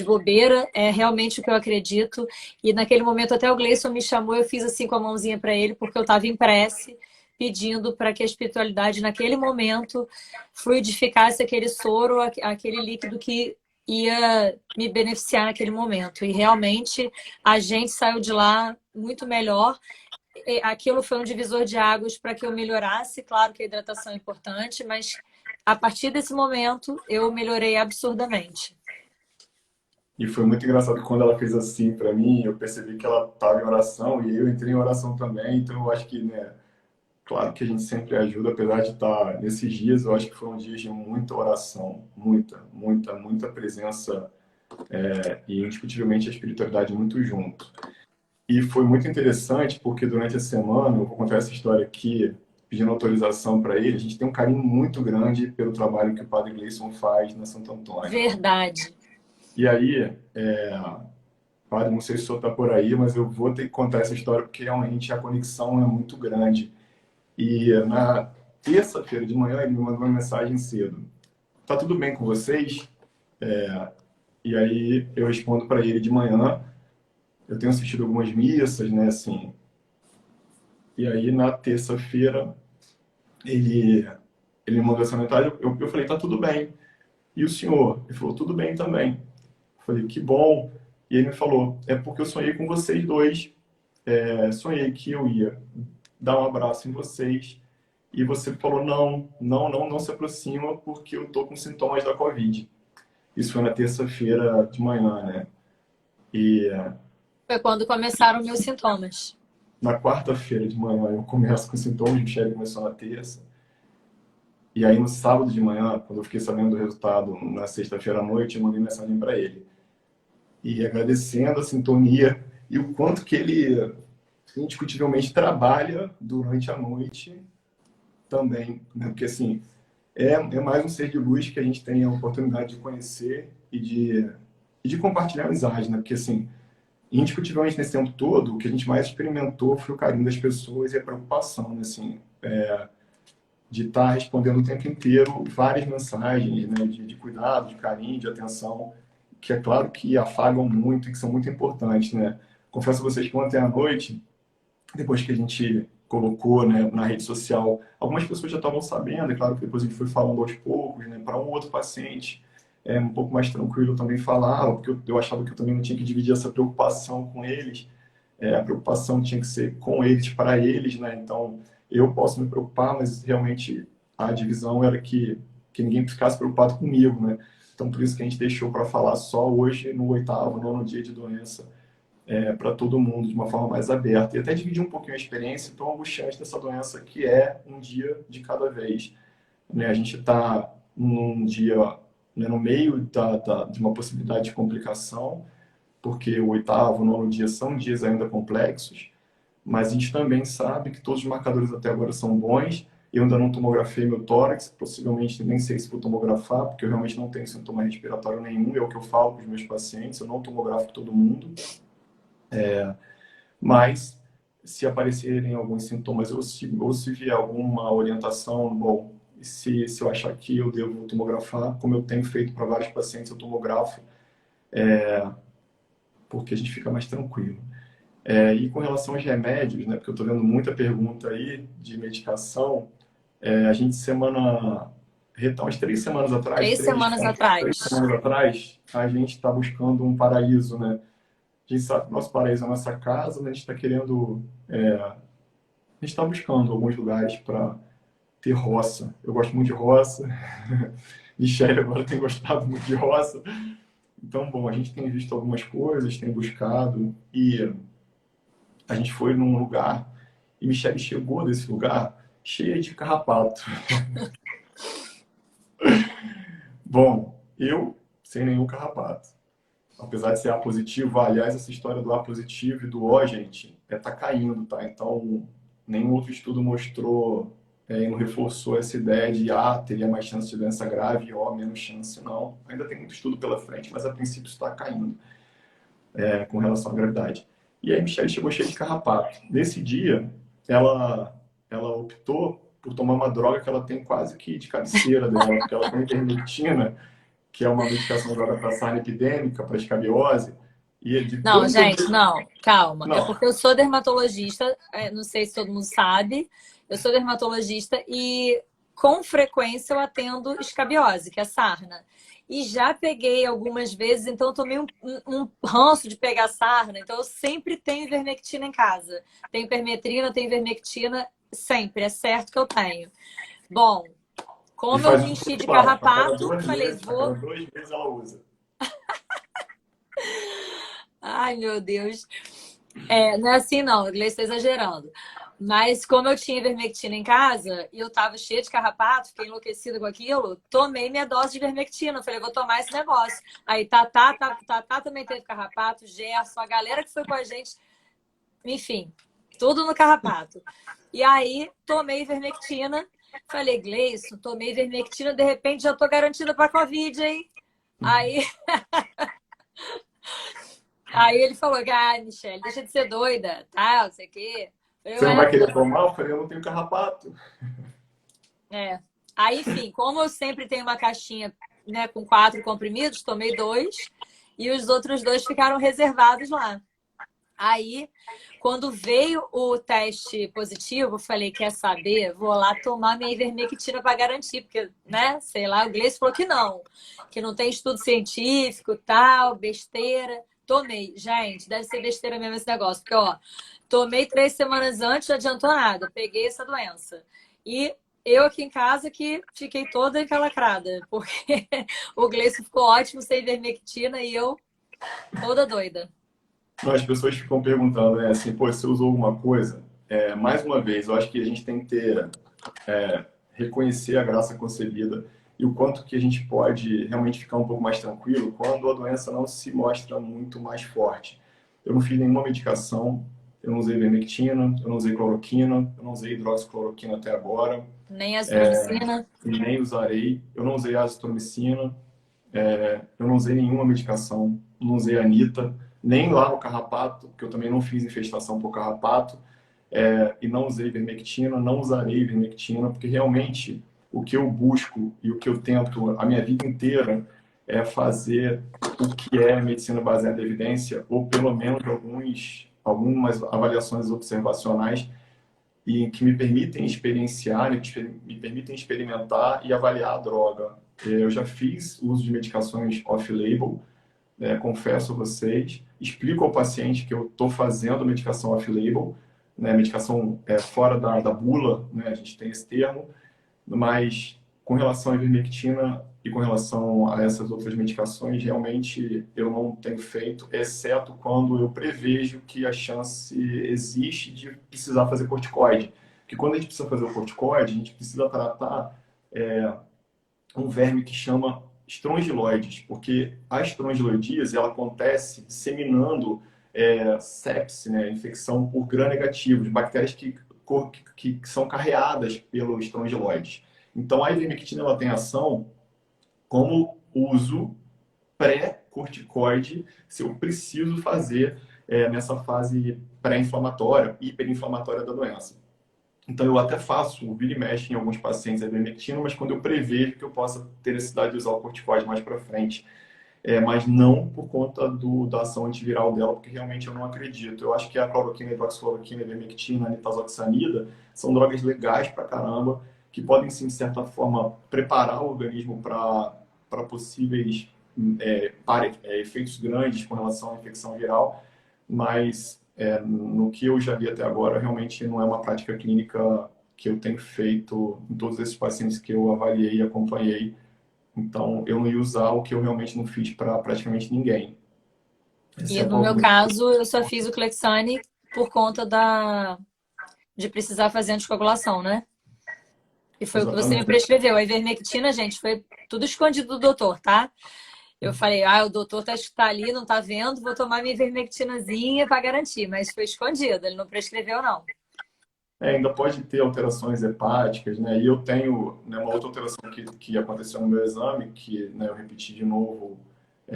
bobeira, é realmente o que eu acredito. E naquele momento até o Gleison me chamou, eu fiz assim com a mãozinha para ele, porque eu estava em prece, pedindo para que a espiritualidade naquele momento fluidificasse aquele soro, aquele líquido que ia me beneficiar naquele momento. E realmente a gente saiu de lá muito melhor. Aquilo foi um divisor de águas para que eu melhorasse. Claro que a hidratação é importante, mas a partir desse momento eu melhorei absurdamente. E foi muito engraçado quando ela fez assim para mim, eu percebi que ela estava em oração e eu entrei em oração também, então eu acho que, né, claro que a gente sempre ajuda, apesar de estar nesses dias, eu acho que foram dias de muita oração, muita presença e indiscutivelmente a espiritualidade muito junto. E foi muito interessante porque durante a semana, eu vou contar essa história aqui, pedindo autorização para ele, a gente tem um carinho muito grande pelo trabalho que o Padre Gleison faz na Santo Antônio. Verdade. E aí, Padre, não sei se o senhor está por aí, mas eu vou ter que contar essa história porque realmente a conexão é muito grande. E na terça-feira de manhã ele me mandou uma mensagem cedo. Tá tudo bem com vocês? E aí eu respondo para ele de manhã. Eu tenho assistido algumas missas, né, assim. E aí na terça-feira ele me mandou essa mensagem. Eu falei, tá tudo bem. E o senhor? Ele falou, tudo bem também. Eu falei, que bom. E ele me falou, é porque eu sonhei com vocês dois. Sonhei que eu ia dar um abraço em vocês. E você falou, não se aproxima porque eu tô com sintomas da Covid. Isso foi na terça-feira de manhã, né? E Foi quando começaram meus sintomas. na quarta-feira de manhã eu começo com sintomas, o Michele começou na terça. E aí no sábado de manhã, quando eu fiquei sabendo do resultado na sexta-feira à noite, eu mandei mensagem para ele. E agradecendo a sintonia e o quanto que ele indiscutivelmente trabalha durante a noite também, né? Porque assim, é mais um ser de luz que a gente tem a oportunidade de conhecer e de compartilhar amizade, né? Porque assim, indiscutivelmente nesse tempo todo, o que a gente mais experimentou foi o carinho das pessoas e a preocupação, né? Assim, de estar respondendo o tempo inteiro várias mensagens, né? De cuidado, de carinho, de atenção, que é claro que afagam muito e que são muito importantes, né? Confesso a vocês que ontem à noite, depois que a gente colocou, né, na rede social, algumas pessoas já estavam sabendo, é claro que depois a gente foi falando aos poucos, né, para um outro paciente um pouco mais tranquilo também falava, porque eu achava que eu também não tinha que dividir essa preocupação com eles, a preocupação tinha que ser com eles, para eles, né, então eu posso me preocupar, mas realmente a divisão era que ninguém ficasse preocupado comigo, né, então por isso que a gente deixou para falar só hoje no 8º, 9º dia de doença, para todo mundo de uma forma mais aberta e até dividir um pouquinho a experiência tão angustiante dessa doença que é um dia de cada vez, né? A gente está num dia, né, no meio de uma possibilidade de complicação, porque o 8º, 9º dia são dias ainda complexos, mas a gente também sabe que todos os marcadores até agora são bons. Eu ainda não tomografei meu tórax, possivelmente nem sei se vou tomografar, porque eu realmente não tenho sintoma respiratório nenhum, é o que eu falo com os meus pacientes, eu não tomografo todo mundo. Mas, se aparecerem alguns sintomas ou se vier alguma orientação, bom, se eu achar que eu devo tomografar, como eu tenho feito para vários pacientes, eu tomografo, porque a gente fica mais tranquilo. E com relação aos remédios, né, porque eu estou vendo muita pergunta aí de medicação, a gente umas 3 semanas atrás, 3 semanas atrás. 3 semanas atrás, a gente está buscando um paraíso, né? A gente sabe que nosso paraíso é a nossa casa, né? A gente está querendo a gente está buscando alguns lugares para ter roça. Eu gosto muito de roça. Michelle agora tem gostado muito de roça. Então, bom, a gente tem visto algumas coisas, tem buscado. E a gente foi num lugar e Michelle chegou desse lugar cheia de carrapato. Bom, eu sem nenhum carrapato. Apesar de ser A positivo, aliás, essa história do A positivo e do O, gente, tá caindo, tá? Então, nenhum outro estudo mostrou e não reforçou essa ideia de A teria mais chance de doença grave e O menos chance, não. Ainda tem muito estudo pela frente, mas a princípio está caindo com relação à gravidade. E aí, a Michelle chegou cheia de carrapato. Nesse dia, ela optou por tomar uma droga que ela tem quase que de cabeceira dela, porque ela tem ivermectina, que é uma medicação usada para sarna epidêmica, para escabiose. E de Não, dois em gente, dois... não, calma. É Não, porque eu sou dermatologista, não sei se todo mundo sabe, eu sou dermatologista e com frequência eu atendo escabiose, que é sarna. E já peguei algumas vezes, então eu tomei um ranço de pegar sarna, então eu sempre tenho ivermectina em casa. Tenho permetrina, tenho ivermectina, sempre, é certo que eu tenho. Bom, e como eu faz me o enchi de ritual. A cada carrapato, dois falei, meses, a vou. cada 2 meses ela usa. Ai, meu Deus. Não é assim não, Gleice está exagerando. Mas como eu tinha ivermectina em casa e eu tava cheia de carrapato, fiquei enlouquecida com aquilo, tomei minha dose de ivermectina. Falei, vou tomar esse negócio. Aí Tatá também teve carrapato, Gerson, a galera que foi com a gente, enfim, tudo no carrapato. E aí tomei ivermectina. Falei, Gleison, tomei ivermectina, de repente já tô garantida pra Covid, hein? Aí ele falou, Michelle, deixa de ser doida, tá? Não sei o quê. Eu, Você não vai querer tomar? Eu falei, eu não tenho carrapato. é. Aí, enfim, como eu sempre tenho uma caixinha, né, com 4 comprimidos, tomei 2 e os outros 2 ficaram reservados lá. Aí, quando veio o teste positivo, eu falei, quer saber? Vou lá tomar minha ivermectina para garantir, porque, né, sei lá, o Gleice falou que não tem estudo científico, tal, besteira. Tomei. Gente, deve ser besteira mesmo esse negócio, porque, ó, tomei 3 semanas antes, não adiantou nada. Peguei essa doença. E eu aqui em casa que fiquei toda encalacrada, porque o Gleice ficou ótimo sem ivermectina e eu toda doida. Não, as pessoas ficam perguntando, né, assim, pô, você usou alguma coisa? Mais uma vez, eu acho que a gente tem que ter, reconhecer a graça concedida e o quanto que a gente pode realmente ficar um pouco mais tranquilo quando a doença não se mostra muito mais forte. Eu não fiz nenhuma medicação, eu não usei ivermectina, eu não usei cloroquina, eu não usei hidroxicloroquina até agora, Nem azitromicina. e nem usarei, eu não usei azitromicina, eu não usei nenhuma medicação, não usei anita, nem lá no carrapato, que eu também não fiz infestação por carrapato, e não usei ivermectina, não usarei ivermectina, porque realmente o que eu busco e o que eu tento a minha vida inteira é fazer o que é medicina baseada em evidência, ou pelo menos algumas avaliações observacionais e que me permitem experienciar, me permitem experimentar e avaliar a droga. Eu já fiz uso de medicações off-label, confesso a vocês, explico ao paciente que eu estou fazendo medicação off-label, né, medicação fora da bula, né, a gente tem esse termo, mas com relação à ivermectina e com relação a essas outras medicações, realmente eu não tenho feito, exceto quando eu prevejo que a chance existe de precisar fazer corticoide. Porque quando a gente precisa fazer o corticoide, a gente precisa tratar um verme que chama estrongiloides, porque a estrongiloidíase ela acontece disseminando sepse, né, infecção por gram-negativos, bactérias que são carreadas pelo estrongiloides. Então, a ivermectina ela tem ação como uso pré-corticoide, se eu preciso fazer nessa fase pré-inflamatória, hiperinflamatória da doença. Então, eu até faço o vira e mexe em alguns pacientes a ivermectina, mas quando eu prevejo que eu possa ter necessidade de usar o corticoide mais para frente. Mas não por conta da ação antiviral dela, porque realmente eu não acredito. Eu acho que a cloroquina, a hidroxicloroquina, a ivermectina, a nitazoxanida são drogas legais pra caramba, que podem, sim, de certa forma, preparar o organismo para possíveis efeitos grandes com relação à infecção viral, mas no que eu já vi até agora, realmente não é uma prática clínica que eu tenho feito em todos esses pacientes que eu avaliei e acompanhei. Então, eu não ia usar o que eu realmente não fiz para praticamente ninguém, E exceto no meu algumas. caso, eu só fiz o Clexane por conta de precisar fazer anticoagulação, né? E foi o que você me Exatamente. prescreveu. A ivermectina, gente, foi tudo escondido do doutor, tá? Eu falei, o doutor tá ali, não tá vendo, vou tomar minha ivermectinazinha para garantir, mas foi escondido, ele não prescreveu, não. Ainda pode ter alterações hepáticas, né? E eu tenho, né, uma outra alteração que aconteceu no meu exame, que, né, eu repeti de novo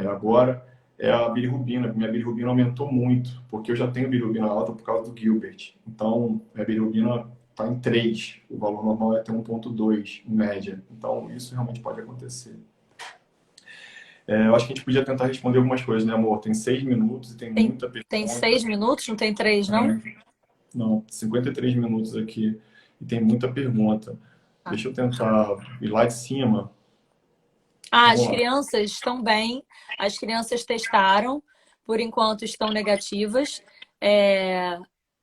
agora, é a bilirrubina. Minha bilirrubina aumentou muito, porque eu já tenho bilirrubina alta por causa do Gilbert. Então, a bilirrubina está em 3, o valor normal é ter 1,2 em média. Então, isso realmente pode acontecer. Eu acho que a gente podia tentar responder algumas coisas, né, amor? Tem 6 minutos e tem muita Tem pergunta. 6 minutos, não tem 3, não? Não, 53 minutos aqui e tem muita pergunta. Tá. Deixa eu tentar ir lá de cima. As Vamos lá. crianças estão bem, as crianças testaram, por enquanto estão negativas.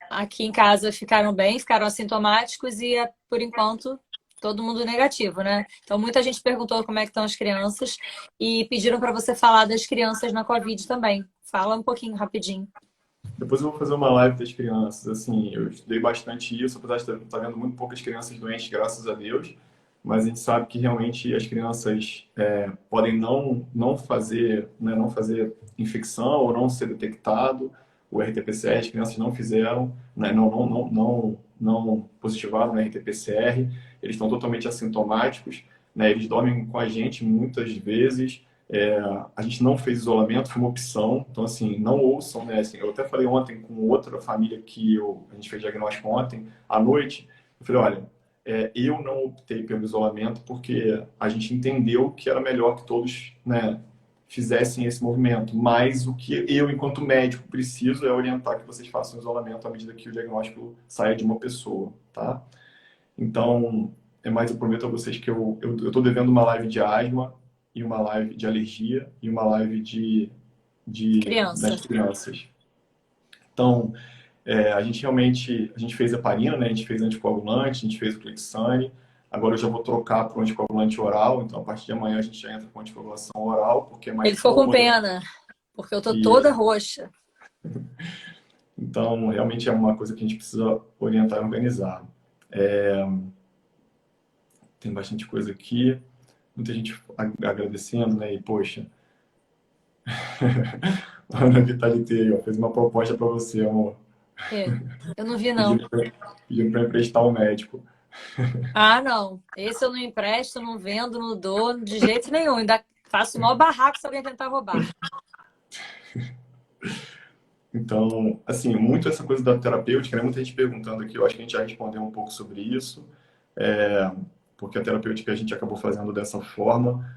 Aqui em casa ficaram bem, ficaram assintomáticos e, por enquanto, todo mundo negativo, né? Então, muita gente perguntou como é que estão as crianças e pediram para você falar das crianças na Covid também. Fala um pouquinho, rapidinho. Depois eu vou fazer uma live das crianças. Assim, eu estudei bastante isso, apesar de estar vendo muito poucas crianças doentes, graças a Deus. Mas a gente sabe que realmente as crianças podem não fazer, né, não fazer infecção ou não ser detectado. O RT-PCR, as crianças não fizeram, né, não positivaram no RT-PCR. Eles estão totalmente assintomáticos, né, eles dormem com a gente muitas vezes. A gente não fez isolamento, foi uma opção. Então, assim, não ouçam, né? Assim, eu até falei ontem com outra família que a gente fez diagnóstico ontem, à noite. Eu falei, olha, eu não optei pelo isolamento porque a gente entendeu que era melhor que todos, né, fizessem esse movimento. Mas o que eu, enquanto médico, preciso é orientar que vocês façam isolamento à medida que o diagnóstico saia de uma pessoa, tá? Então, eu prometo a vocês que eu estou devendo uma live de asma e uma live de alergia e uma live Criança. das crianças. Então, a gente fez heparina, né? A gente fez anticoagulante, a gente fez o Clexane. Agora eu já vou trocar para o anticoagulante oral, então a partir de amanhã a gente já entra com anticoagulação oral, porque é mais Ele ficou com cômodo. pena, porque eu tô E, toda roxa. então, realmente é uma coisa que a gente precisa orientar e organizar. Tem bastante coisa aqui, muita gente agradecendo, né? E, poxa, a Ana Vitalite aí, ó, fez uma proposta para você, amor. É, eu não vi, não. Pedindo para emprestar um médico. Ah, não. Esse eu não empresto, não vendo, não dou, de jeito nenhum. Ainda faço o maior barraco se alguém tentar roubar. Então, assim, muito essa coisa da terapêutica, né? Muita gente perguntando aqui, eu acho que a gente já respondeu um pouco sobre isso, porque a terapêutica a gente acabou fazendo dessa forma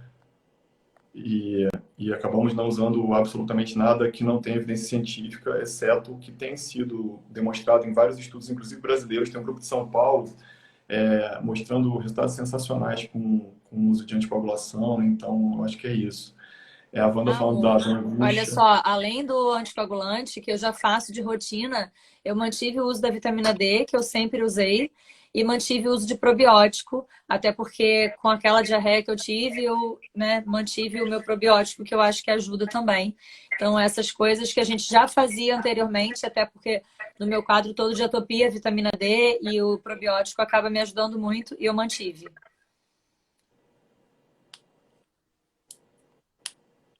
e acabamos não usando absolutamente nada que não tem evidência científica, exceto o que tem sido demonstrado em vários estudos, inclusive brasileiros. Tem um grupo de São Paulo mostrando resultados sensacionais com o uso de anticoagulação, então eu acho que é isso. A Wanda falando da Amor, olha angústia. só, além do anticoagulante, que eu já faço de rotina, eu mantive o uso da vitamina D, que eu sempre usei, e mantive o uso de probiótico, até porque com aquela diarreia que eu tive, eu, né, mantive o meu probiótico, que eu acho que ajuda também. Então, essas coisas que a gente já fazia anteriormente, até porque no meu quadro todo de atopia, vitamina D e o probiótico acaba me ajudando muito, e eu mantive.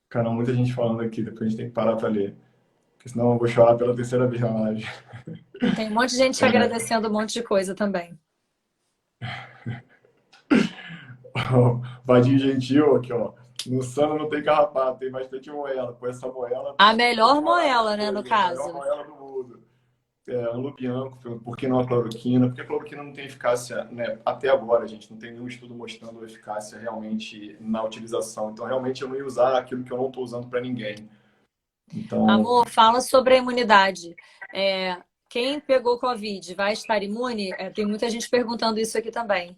Cara, muita gente falando aqui, depois a gente tem que parar para ler. Porque senão eu vou chorar pela terceira vez na live. Tem um monte de gente agradecendo um monte de coisa também. Vadinho Gentil aqui, ó. No Sano não tem carrapato, tem bastante moela. Com essa moela, A pode melhor morar moela, essas né, no coisas. A melhor caso. moela do mundo. Ângulo bianco, por que não a cloroquina? Porque a cloroquina não tem eficácia, né? Até agora, gente, não tem nenhum estudo mostrando eficácia realmente na utilização. Então, realmente, eu não ia usar aquilo que eu não estou usando para ninguém. Então, Amor, fala sobre a imunidade. Quem pegou Covid vai estar imune? Tem muita gente perguntando isso aqui também.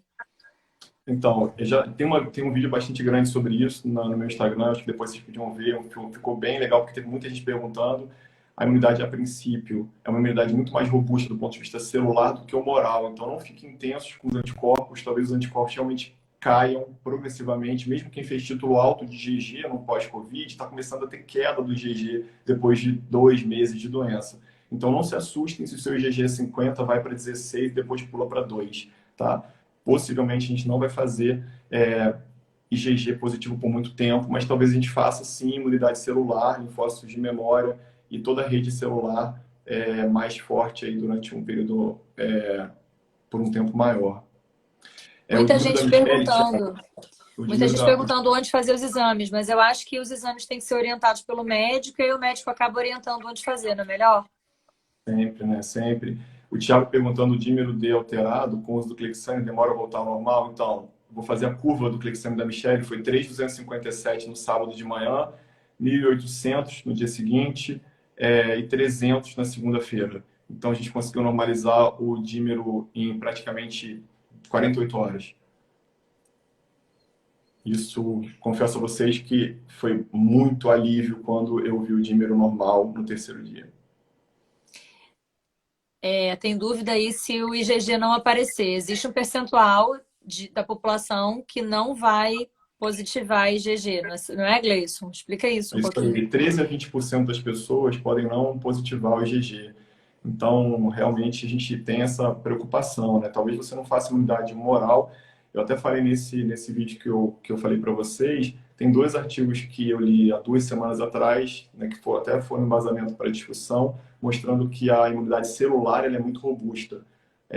Então, eu já tem um vídeo bastante grande sobre isso no meu Instagram, acho que depois vocês podiam ver, ficou bem legal, porque teve muita gente perguntando. A imunidade, a princípio, é uma imunidade muito mais robusta do ponto de vista celular do que o moral. Então, não fiquem tensos com os anticorpos, talvez os anticorpos realmente caiam progressivamente. Mesmo quem fez título alto de IgG no pós-Covid, está começando a ter queda do IgG depois de 2 meses de doença. Então, não se assustem se o seu IgG é 50, vai para 16, depois pula para 2, tá? Possivelmente a gente não vai fazer IgG positivo por muito tempo, mas talvez a gente faça sim imunidade celular, linfócitos de memória e toda a rede celular mais forte aí durante um período, por um tempo maior. O Muita dímero da gente Michelle, perguntando. o Muita dímero gente da... perguntando onde fazer os exames, mas eu acho que os exames têm que ser orientados pelo médico e o médico acaba orientando onde fazer, não é melhor? Sempre, né? Sempre. O Thiago perguntando o dímero D alterado, com o uso do Clexane, demora a voltar ao normal? Então, vou fazer a curva do Clexane da Michelle, foi 3.257 no sábado de manhã, 1.800 no dia seguinte e 300 na segunda-feira. Então, a gente conseguiu normalizar o dímero em praticamente 48 horas. Isso, confesso a vocês que foi muito alívio quando eu vi o dímero normal no terceiro dia. Tem dúvida aí se o IgG não aparecer. Existe um percentual da população que não vai positivar IgG, não é, Gleison? Explica isso um Isso aí, pouquinho. de 13 a 20% das pessoas podem não positivar o IgG. Então, realmente, a gente tem essa preocupação, né? Talvez você não faça imunidade moral. Eu até falei nesse vídeo que eu falei para vocês, tem 2 artigos que eu li há 2 semanas atrás, né, que até foram um embasamento para discussão, mostrando que a imunidade celular ela é muito robusta.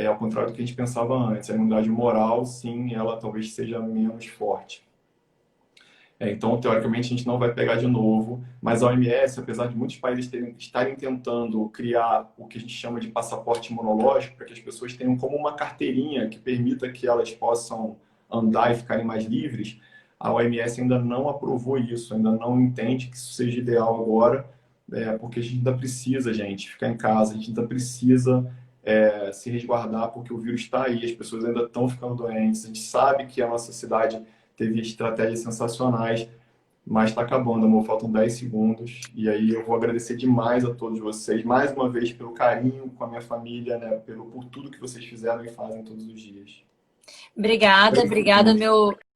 Ao contrário do que a gente pensava antes. A imunidade moral, sim, ela talvez seja menos forte. Então, teoricamente, a gente não vai pegar de novo, mas a OMS, apesar de muitos países estarem tentando criar o que a gente chama de passaporte imunológico, para que as pessoas tenham como uma carteirinha que permita que elas possam andar e ficarem mais livres, a OMS ainda não aprovou isso, ainda não entende que isso seja ideal agora, porque a gente ainda precisa, gente, ficar em casa, a gente ainda precisa se resguardar, porque o vírus está aí, as pessoas ainda estão ficando doentes, a gente sabe que a nossa cidade teve estratégias sensacionais, mas está acabando, amor, faltam 10 segundos, e aí eu vou agradecer demais a todos vocês, mais uma vez pelo carinho com a minha família, né, por tudo que vocês fizeram e fazem todos os dias. Obrigada, Pelo obrigada, futuro. meu